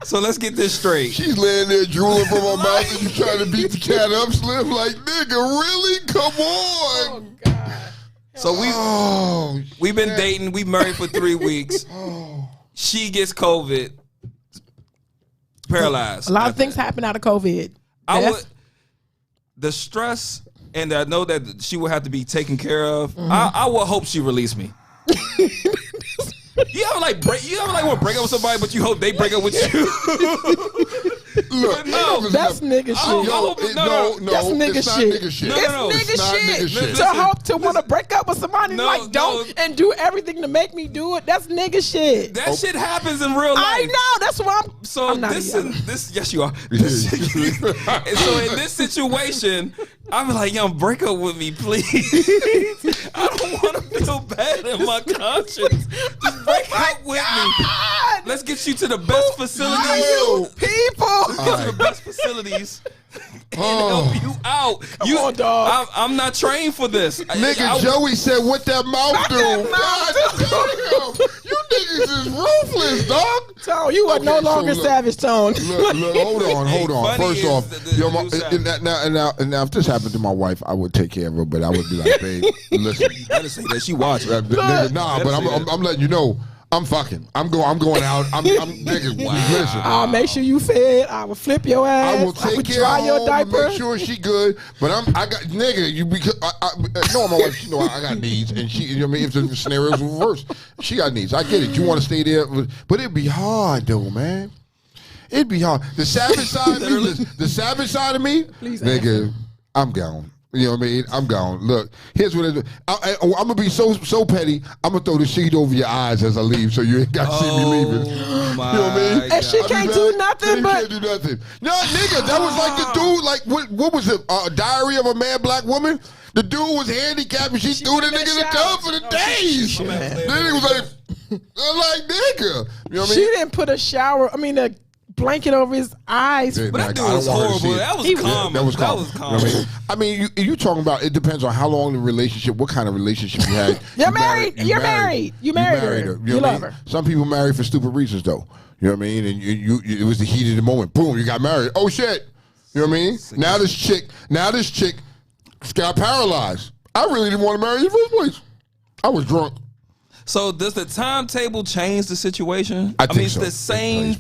E: So let's get this straight.
F: She's laying there drooling from her mouth and you trying to beat the cat up, Slim. Like, nigga, really? Come on.
D: Oh, God.
E: So we've been dating. We married for 3 weeks. She gets COVID. Paralyzed.
D: A lot of things happen out of COVID.
E: The stress, and I know that she will have to be taken care of. I would hope she release me. You ever like want to break up with somebody, but you hope they break up with you?
F: Look,
D: that's nigga shit.
F: No,
D: that's nigga shit.
F: Nigga shit.
D: It's nigga shit. To hope to want to break up with somebody and do everything to make me do it. That's nigga shit.
E: That shit happens in real life.
D: I know. That's why I'm.
E: So
D: I'm not
E: this yes you are. And so in this situation, I'm like, yo, break up with me, please. I don't want to feel bad in my conscience. Just break up with me. Let's get you to the best facilities.
D: People.
E: Let's get to the best facilities and help you out.
D: Come on, dog.
E: I'm not trained for this.
F: Nigga, Joey said, what that mouth do? God damn. You niggas is ruthless, dog.
D: Tone, you are no longer Savage Tone.
F: Look, hold on. First off, now if this happened to my wife, I would take care of her, but I would be like, babe, listen.
E: You better say that she watching.
F: Nah, but I'm letting you know. I'm fucking. I'm going out. I'm niggas. Listen.
D: I'll make sure you fed. I will flip your ass.
F: I will take care of
D: your diaper.
F: Make sure she good. But I got nigga. You because no, my wife. She know I got needs, and she. You know what I mean? If the scenarios were worse, she got needs. I get it. You want to stay there, but it'd be hard though, man. It'd be hard. The savage side of me. The savage side of me. Please, nigga. I'm gone. You know what I mean? I'm gone. Look, here's what it is. I'm gonna be so petty. I'm gonna throw the sheet over your eyes as I leave, so you ain't got to see me leaving. You know what I mean?
D: And she can't do nothing. But
F: can't do nothing. No, nigga, that was like the dude. Like what was it? Diary of a Mad Black Woman. The dude was handicapped, and she threw the nigga in the tub for the days. The nigga was like nigga. You know what I mean?
D: She didn't put a blanket over his eyes.
E: But that dude was horrible. That was common.
F: That was common. You know I mean, you talking about, it depends on how long the relationship, what kind of relationship you had.
D: You're married. You married her. You love her.
F: Some people marry for stupid reasons, though. You know what I mean? And you it was the heat of the moment. Boom, you got married. Oh, shit. You know what I mean? Now this chick got paralyzed. I really didn't want to marry you in the first place. I was drunk.
E: So does the timetable change the situation?
F: I mean,
E: it's the same.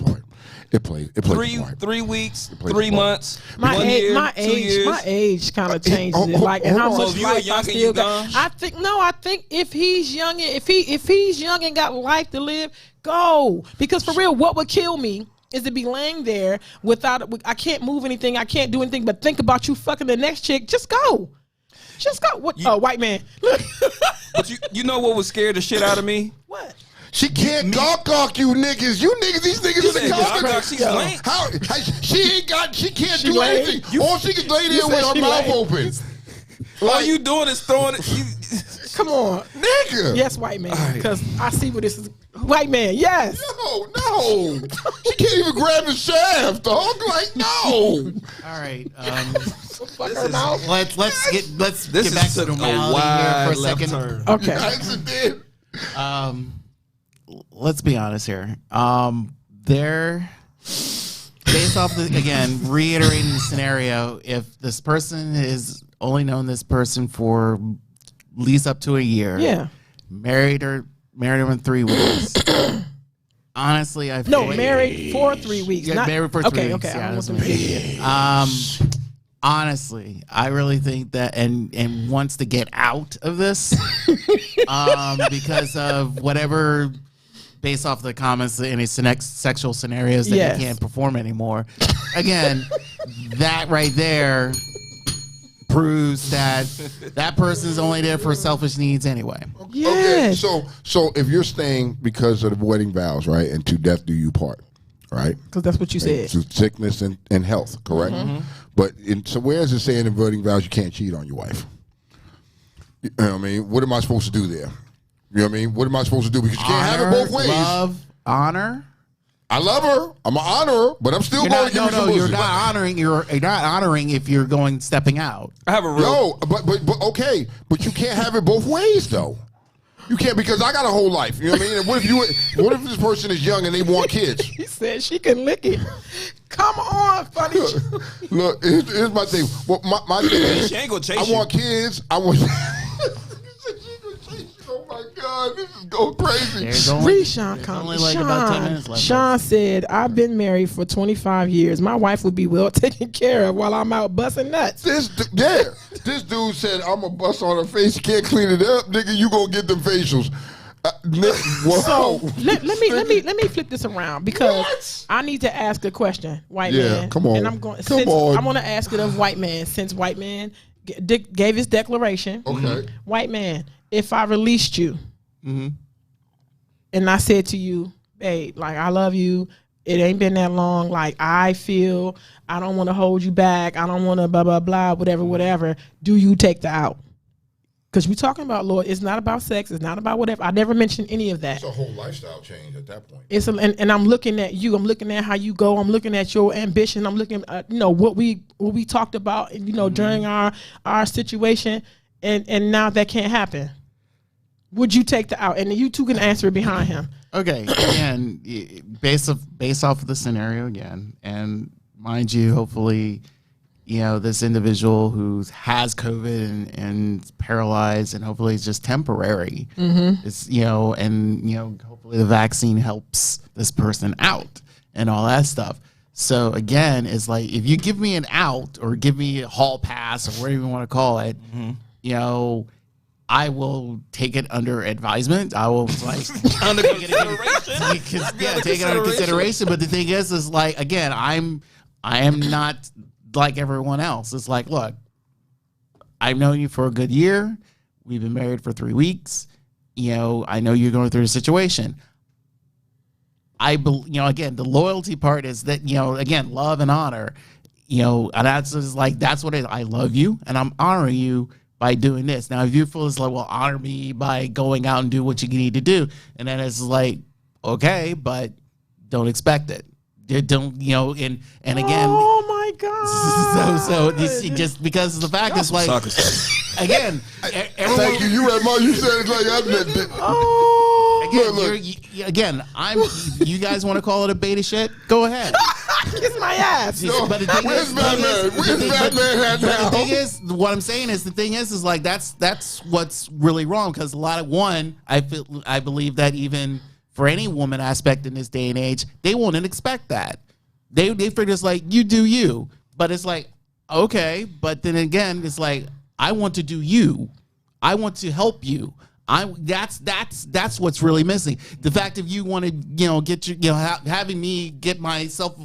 F: It plays
E: 3 weeks, 3 months,
D: my
E: 1
D: age,
E: year,
D: my
E: 2
D: age,
E: years.
D: My age kind of changes it. Like, and how much life I still got. I think if he's young, if he's young and got life to live, go. Because for real, what would kill me is to be laying there I can't move anything, I can't do anything but think about you fucking the next chick. Just go. What? White man.
E: But you know what would scare the shit out of me?
D: What?
F: She can't gawk you niggas. These niggas in the gawk.
E: She's lame.
F: She can't do anything. All she can lay there with her mouth open.
E: All you doing is throwing it.
D: Come on.
F: Nigga.
D: Yes, white man. Because I see what this is. White man, yes.
F: No. She can't even grab the shaft, dog. Like, no.
B: All right. Let's get back to normality here for a second.
D: Okay.
F: Yes, it did.
B: Let's be honest here. They're based off again, reiterating the scenario. If this person has only known this person for at least up to a year, married her in 3 weeks. Honestly, I feel
D: married for 3 weeks.
B: Not married for 3 weeks.
D: Yeah,
B: honestly, I really think that and wants to get out of this because of whatever. Based off the comments, any sexual scenarios that he can't perform anymore. Again, that right there proves that person's only there for selfish needs anyway.
D: Yes.
F: Okay, so if you're staying because of the wedding vows, right, and to death do you part, right?
D: Because that's what you said.
F: To sickness and health, correct? Mm-hmm. But so where is it saying in wedding vows you can't cheat on your wife? You know what I mean? What am I supposed to do there? You know what I mean? What am I supposed to do? Because you can't have it both ways.
B: Love, honor.
F: I love her. I'm an honorer, but I'm still going to give her some
B: you're not honoring. You're not honoring if you're stepping out.
E: I have a rule.
F: No, but okay, but you can't have it both ways though. You can't, because I got a whole life. You know what I mean? And what if this person is young and they want kids?
D: He said she can lick it. Come on, funny.
F: Look, here's my thing. Well, my thing is,
E: She ain't gonna chase
F: I
E: you.
F: want kids. I want. Oh my God, this is going crazy.
D: Sean said, I've been married for 25 years. My wife would be well taken care of while I'm out busting nuts.
F: This dude said, I'm going to bust on her face. You can't clean it up, nigga. You going to get them facials.
D: So let me flip this around, because I need to ask a question, white man.
F: Come on.
D: And I'm going to ask it of white man, since white man gave his declaration.
F: Okay.
D: White man, if I released you, and I said to you, babe, like, I love you, it ain't been that long, like, I feel I don't want to hold you back, I don't want to blah blah blah, whatever, do you take the out? Because we're talking about, Lord, it's not about sex, it's not about whatever. I never mentioned any of that.
F: It's a whole lifestyle change at that point.
D: And I'm looking at you. I'm looking at how you go. I'm looking at your ambition. I'm looking at what we talked about, during our situation, and now that can't happen. Would you take the out? And you two can answer it behind him.
B: Okay, again, based off of the scenario again, and mind you, hopefully, this individual who has COVID and paralyzed, and hopefully it's just temporary. It's hopefully the vaccine helps this person out and all that stuff. So again, it's like, if you give me an out or give me a hall pass or whatever you want to call it, I will take it under advisement. I will
E: Under consideration.
B: Take it under consideration. But the thing is like, again, I am not like everyone else. It's like, look, I've known you for a good year. We've been married for 3 weeks. I know you're going through a situation. Again, the loyalty part is that, again, love and honor, and that's just like, that's what it is. I love you and I'm honoring you by doing this. Now, if you feel it's like, well, honor me by going out and do what you need to do. And then it's like, okay, but don't expect it. Don't, and again.
D: Oh my God.
B: So just because of the fact is like, again, everyone.
F: Thank you. You read you said it like I did.
B: Again, you guys want to call it a beta shit? Go ahead.
D: Kiss my ass.
B: But the thing
F: Where's Batman?
B: The thing is, what I'm saying is, is like, that's what's really wrong, because a lot of I believe that even for any woman aspect in this day and age, they wouldn't expect that. They figure it's like, you do you, but it's like, okay, but then again, it's like, I want to do you. I want to help you. That's what's really missing. The fact if you want to, get your, having me get myself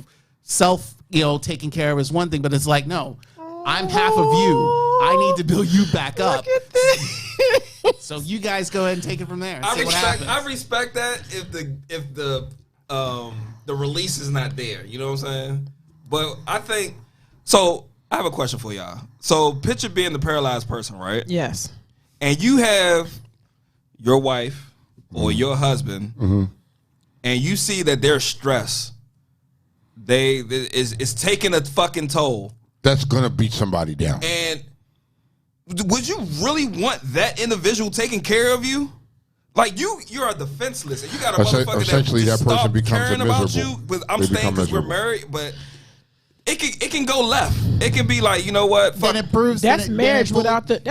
B: taken care of is one thing, but it's like, no, I'm half of you. I need to build you back up.
D: Look at this.
B: So you guys go ahead and take it from there.
E: I respect that if the release is not there. You know what I'm saying? But I think so. I have a question for y'all. So picture being the paralyzed person, right?
D: Yes.
E: And you have your wife or your husband, and you see that they're stressed. It's taking a fucking toll.
F: That's gonna beat somebody down.
E: And would you really want that individual taking care of you? Like you are defenseless, and you got a motherfucker
F: essentially
E: that
F: person
E: stop
F: becomes
E: caring about you. But I'm staying because we're married, but it can go left. It can be like, you know what?
B: Then it proves
D: that's marriage without the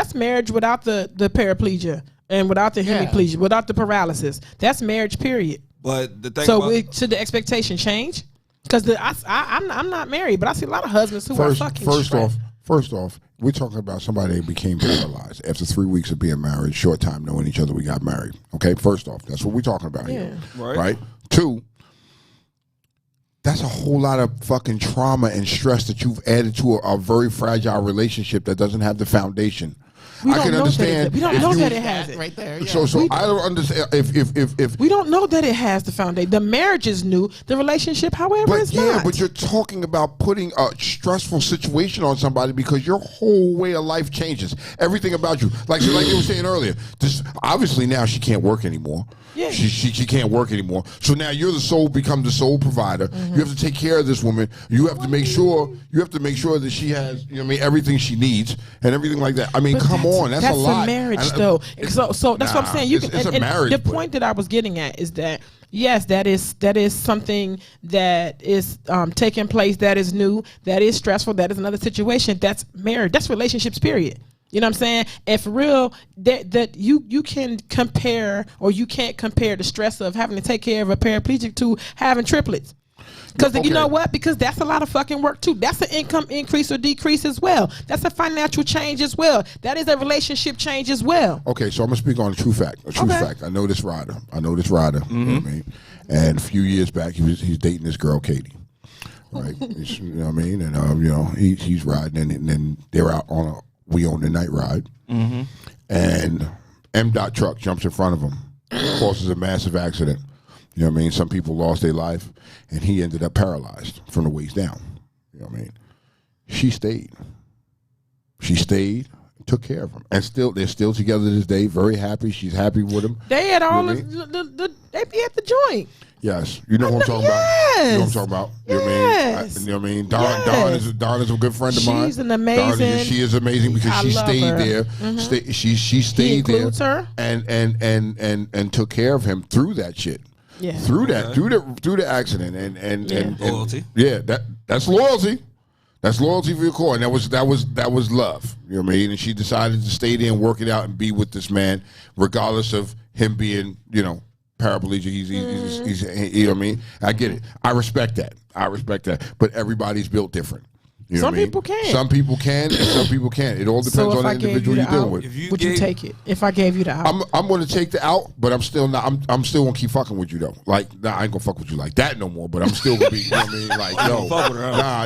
D: paraplegia and without the hemiplegia, without the paralysis. That's marriage, period.
E: But the thing
D: should the expectation change? Because I'm not married, but I see a lot of husbands who are fucking stressed.
F: First off, we're talking about somebody that became paralyzed after 3 weeks of being married, short time knowing each other, we got married. Okay, first off, that's what we're talking about here. Right? Two, that's a whole lot of fucking trauma and stress that you've added to a very fragile relationship that doesn't have the foundation. I can understand.
D: We don't know that it has it
B: right there. Yeah.
F: So I don't understand if
D: we don't know that it has the foundation. The marriage is new. The relationship, however, is not.
F: But you're talking about putting a stressful situation on somebody because your whole way of life changes. Everything about you, like you were saying earlier. Obviously now she can't work anymore. Yeah. She can't work anymore. So now you're become the sole provider. You have to take care of this woman. You have to make sure that she has, everything she needs and everything like that. I mean, come on. on. That's a lot.
D: That's a marriage, though. So that's what I'm saying.
F: It's a marriage.
D: The point that I was getting at is that yes, that is something that is taking place. That is new. That is stressful. That is another situation. That's marriage. That's relationships. Period. You know what I'm saying? And for real, that you can compare, or you can't compare the stress of having to take care of a paraplegic to having triplets. Because you know what? Because that's a lot of fucking work too. That's an income increase or decrease as well. That's a financial change as well. That is a relationship change as well.
F: Okay, so I'm gonna speak on a true fact. I know this rider. Mm-hmm. You know what I mean? And a few years back, he's dating this girl, Katie. Right? You know what I mean? And he's riding, and then they're out on we own the night ride, and M-Dot truck jumps in front of him, causes a massive accident. You know what I mean? Some people lost their life, and he ended up paralyzed from the waist down. You know what I mean? She stayed. And took care of him, and they're still together this day. Very happy. She's happy with him.
D: They had all they be at the joint.
F: Yes, you know what I'm talking about. You know what I'm talking about. You know what I mean? You know what I mean? Dawn is a good friend of mine.
D: She's an amazing.
F: She is amazing because she stayed there. She stayed there.
D: Her.
F: And took care of him through that shit.
D: Yeah.
F: Through the accident and
E: loyalty.
F: Yeah, that's loyalty. That's loyalty for your core, and that was love. You know what I mean? And she decided to stay there and work it out and be with this man, regardless of him being, paraplegic. He's you know what I mean? I get it. I respect that. But everybody's built different. You know
D: some people can.
F: Some people can, and some people can't. It all depends on the individual you're dealing with.
D: Would you take it if I gave you the out?
F: I'm going to take the out, but I'm still not. I'm still going to keep fucking with you though. Like, I ain't gonna fuck with you like that no more. But I'm still gonna be. You know what I mean? Like,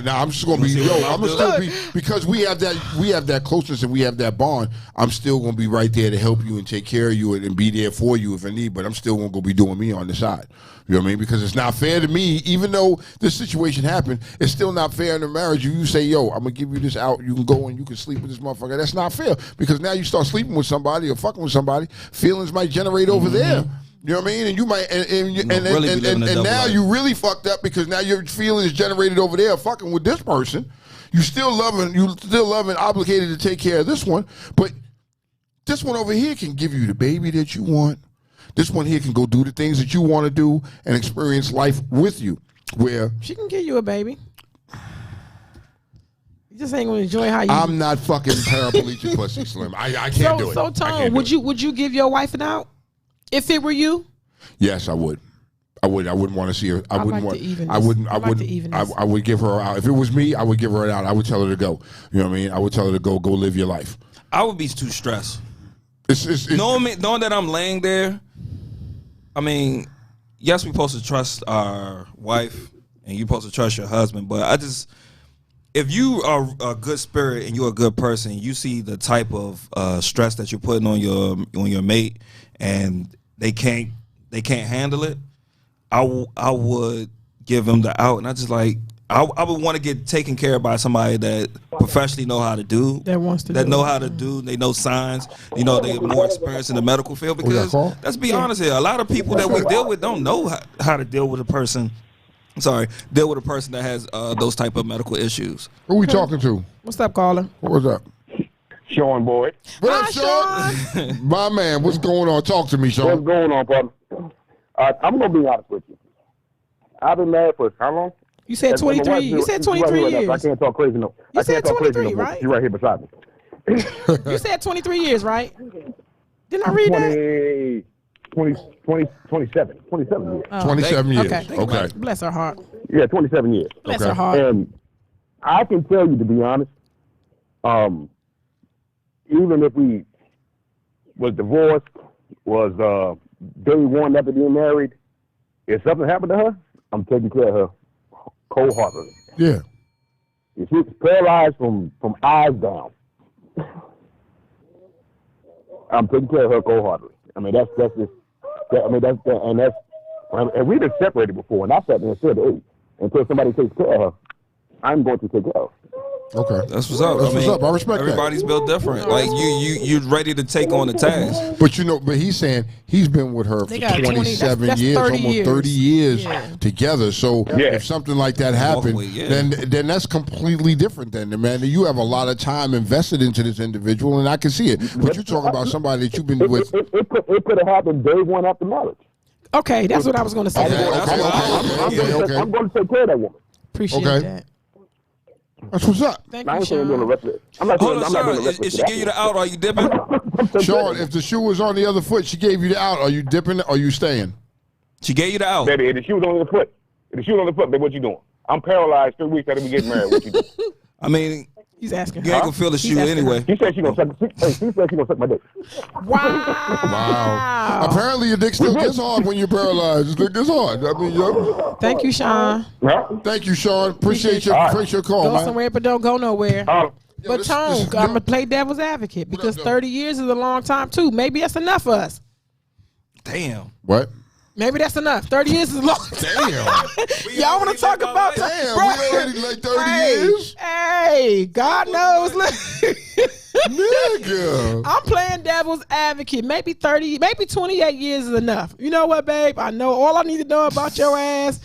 F: I'm just gonna be. I'm gonna still be, because we have that closeness and we have that bond. I'm still gonna be right there to help you and take care of you and be there for you if I need. But I'm still gonna be doing me on the side. You know what I mean? Because it's not fair to me, even though this situation happened, it's still not fair in a marriage. You say, yo, I'm going to give you this out. You can go and you can sleep with this motherfucker. That's not fair, because now you start sleeping with somebody or fucking with somebody, feelings might generate over there. You know what I mean? And you might, and now you really fucked up, because now your feelings generated over there fucking with this person. You still loving, obligated to take care of this one, but this one over here can give you the baby that you want. This one here can go do the things that you want to do and experience life with you. Where
D: she can give you a baby. You just ain't gonna enjoy how you.
F: I'm not fucking paraplegic pussy, Slim. I can't do it.
D: So Tone, would you give your wife an out if it were you?
F: Yes, I would. I wouldn't want to see her. I would give her out. If it was me, I would give her an out. I would tell her to go. You know what I mean? I would tell her to go live your life.
E: I would be too stressed.
F: It's
E: knowing that I'm laying there. I mean, yes, we're supposed to trust our wife and you're supposed to trust your husband, but if you are a good spirit and you're a good person, you see the type of stress that you're putting on your mate, and they can't handle it, I would give them the out. And I would want to get taken care of by somebody that professionally know how to do. That know how to do. They know signs. They're more experienced in the medical field. Because let's be honest here, a lot of people that we deal with don't know how to deal with a person. Deal with a person that has those type of medical issues.
F: Who we talking to?
D: What's up, caller?
F: What's up?
H: Sean Boyd.
F: What up, Sean? My man, what's going on? Talk to me, Sean.
H: What's going on, brother? I'm gonna be honest with you. I've been married for how long?
D: You said 23. You said 23 years.
H: I can't talk crazy no.
D: You said 23, right?
H: She's right here beside me.
D: You said 23 years, right? Didn't I read that?
H: 27 years.
D: Oh.
F: 27 years.
D: Okay. Bless her heart.
H: Yeah, 27 years.
D: Bless her heart.
H: And I can tell you, to be honest, even if we was divorced, was day one after being married, if something happened to her, I'm taking care of her cold-heartedly.
F: Yeah.
H: If she's paralyzed from eyes down, I'm taking care of her cold-heartedly. I mean, that's and we've been separated before, and I sat there and said, hey, until somebody takes care of her, I'm going to take care of her.
F: Okay,
E: That's what's up.
F: That's what's up. I respect
E: everybody's built different. Like you're ready to take on the task.
F: But he's saying he's been with her for 27
D: that's
F: years,
D: 30
F: almost 30 years together. So if something like that happened, then that's completely different. Then, man, you have a lot of time invested into this individual, and I can see it. But you're talking about somebody that you've been with.
H: It could have happened day one after marriage.
D: Okay, that's what I was going to say.
H: I'm going to take care of that woman.
D: Appreciate that.
F: That's what's up.
D: Thank you, Sean.
H: I'm not doing
E: Sean,
H: the rest of it.
E: if she give you the out, are you dipping?
F: Sean, if the shoe was on the other foot, she gave you the out. Are you dipping? Or are you staying?
E: She gave you the out.
H: Baby, if the shoe was on the foot, baby, what you doing? I'm paralyzed 3 weeks after we get married. What you doing?
E: I mean,
D: he's asking.
E: You ain't gonna feel the shoe anyway.
H: She said she gonna suck my dick.
F: Wow. Apparently your dick still gets hard when you're paralyzed. Your dick gets hard. I mean,
D: Thank you, Sean.
F: Thank you, Sean. Appreciate your call,
D: go
F: man.
D: somewhere, but don't go nowhere. But Tone, I'm gonna play devil's advocate because 30 years is a long time too. Maybe that's enough for us.
E: Damn.
F: What?
D: Maybe that's enough. 30 years is long.
F: Damn.
D: Y'all want to talk about
F: that? Damn, we already like 30 years.
D: Hey, God knows.
F: Nigga.
D: I'm playing devil's advocate. Maybe 30, maybe 28 years is enough. You know what, babe? I know all I need to know about your ass.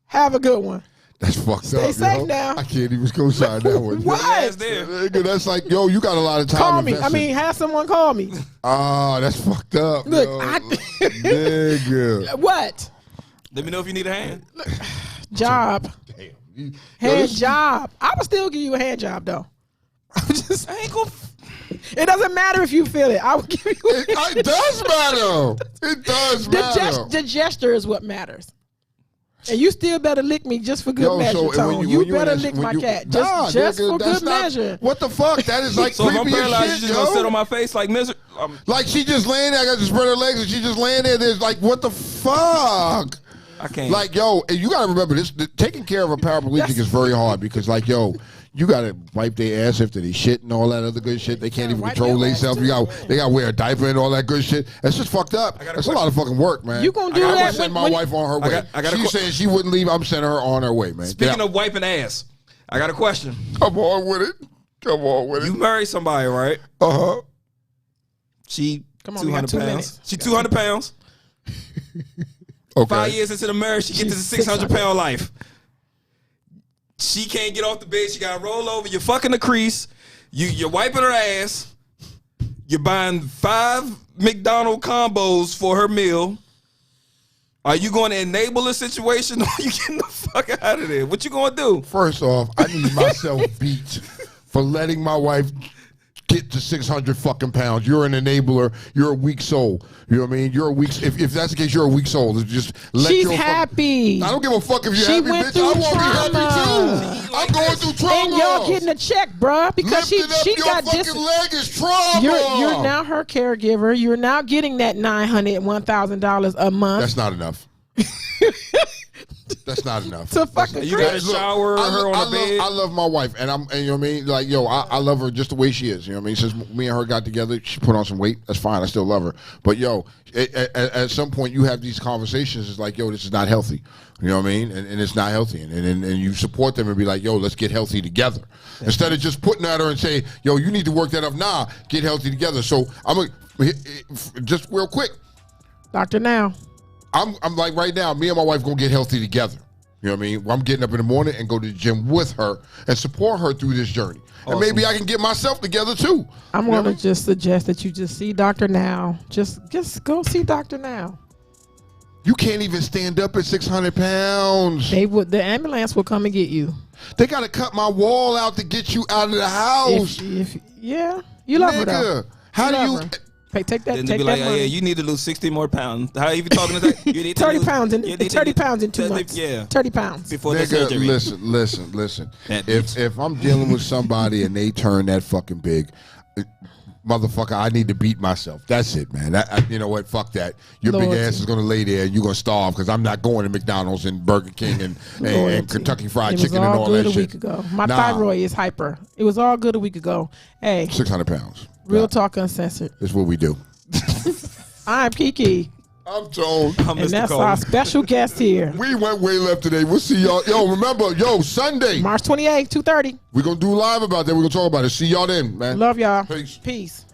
D: Have a good one.
F: That's fucked
D: Stay
F: up.
D: safe now.
F: I can't even co-sign that one.
D: What?
F: Nigga, that's like, yo, you got a lot of time.
D: Call me.
F: invested.
D: I mean, have someone call me.
F: That's fucked up.
D: Look,
F: nigga.
D: What?
E: Let me know if you need a hand.
D: Job.
F: Damn.
D: Hand job. I would still give you a hand job though. I'm just it doesn't matter if you feel it. I will give you
F: it does matter. It does matter.
D: The gesture is what matters. And you still better lick me just for good measure, Tone. You better lick my cat just for good measure.
F: What the fuck? That is like
E: so
F: creepy
E: if I'm paralyzed,
F: as shit,
E: you just gonna sit on my face like misery?
F: Like she just laying there, I got to spread her legs, and she just laying there. There's like, what the fuck?
E: I can't.
F: Like, yo, and you got to remember this. Taking care of a paraplegic is very hard because, like, yo, you got to wipe their ass after they shit and all that other good shit. They can't even control themselves. They got to wear a diaper and all that good shit. That's just fucked up. That's a lot of fucking work, man.
D: You gonna do that?
F: I'm gonna send my wife on her way. She's saying she wouldn't leave. I'm sending her on her way, man.
E: Speaking of wiping ass, I got a question.
F: Come on with it.
E: You marry somebody, right?
F: Uh-huh.
E: She 200 pounds.
D: Minutes.
E: She 200 pounds.
F: Okay.
E: 5 years into the marriage, she gets to the 600-pound life. She can't get off the bed. She got to roll over. You're fucking the crease. You're wiping her ass. You're buying 5 McDonald's combos for her meal. Are you going to enable a situation or are you getting the fuck out of there? What you going to do?
F: First off, I need myself beat for letting my wife get to 600 fucking pounds. You're an enabler. You're a weak soul. You know what I mean? You're a weak. If that's the case, you're a weak soul. Just let
D: She's
F: your
D: happy.
F: I don't give a fuck if you're
D: She
F: happy,
D: went
F: bitch.
D: through
F: I want to be
D: trauma.
F: happy too. I'm going through trauma.
D: And y'all getting a check, bruh, because
F: Lifting up
D: she
F: your
D: got
F: fucking
D: this.
F: leg is trauma.
D: You're now her caregiver. You're now getting that $900, $1,000 a month.
F: That's not enough. That's not enough.
D: To fucking
E: You got to shower her on the bed.
F: I love my wife, and you know what I mean? Like, yo, I love her just the way she is. You know what I mean? Since me and her got together, she put on some weight. That's fine. I still love her. But yo, at some point, you have these conversations. It's like, yo, this is not healthy. You know what I mean? And it's not healthy. And you support them and be like, yo, let's get healthy together. Instead of just putting at her and say, yo, you need to work that up. Nah, get healthy together. So just real quick.
D: Dr. Now.
F: I'm like right now, me and my wife gonna get healthy together. You know what I mean? I'm getting up in the morning and go to the gym with her and support her through this journey. Awesome. And maybe I can get myself together too.
D: I'm gonna just suggest that you just see Dr. Now. Just go see Dr. Now.
F: You can't even stand up at 600 pounds.
D: The ambulance will come and get you.
F: They gotta cut my wall out to get you out of the house.
D: You love her though.
F: How do you?
D: Hey, take that.
E: Then
D: Take
E: be
D: that
E: like,
D: money.
E: yeah, you need to lose 60 more pounds. How you talking to that? You need
D: 30
E: to
D: pounds in 30 pounds in 2
E: 30
D: months.
E: Yeah,
D: 30 pounds
E: before the surgery.
F: Listen. If I'm dealing with somebody and they turn that fucking big, motherfucker, I need to beat myself. That's it, man. You know what? Fuck that. Your big ass is gonna lay there and you're gonna starve because I'm not going to McDonald's and Burger King and Kentucky Fried Chicken and all that shit.
D: It was all good a week ago. My thyroid is hyper. It was all good a week ago. Hey,
F: 600 pounds.
D: Real talk uncensored.
F: That's what we do.
D: I'm Kiki.
F: I'm Tone.
E: I'm
D: And
E: Mr.
D: that's
E: Cole.
D: our special guest here.
F: We went way left today. We'll see y'all. Yo, remember, Sunday.
D: March 28th, 2:30.
F: We're going to do live about that. We're going to talk about it. See y'all then, man.
D: Love y'all.
F: Peace.
D: Peace.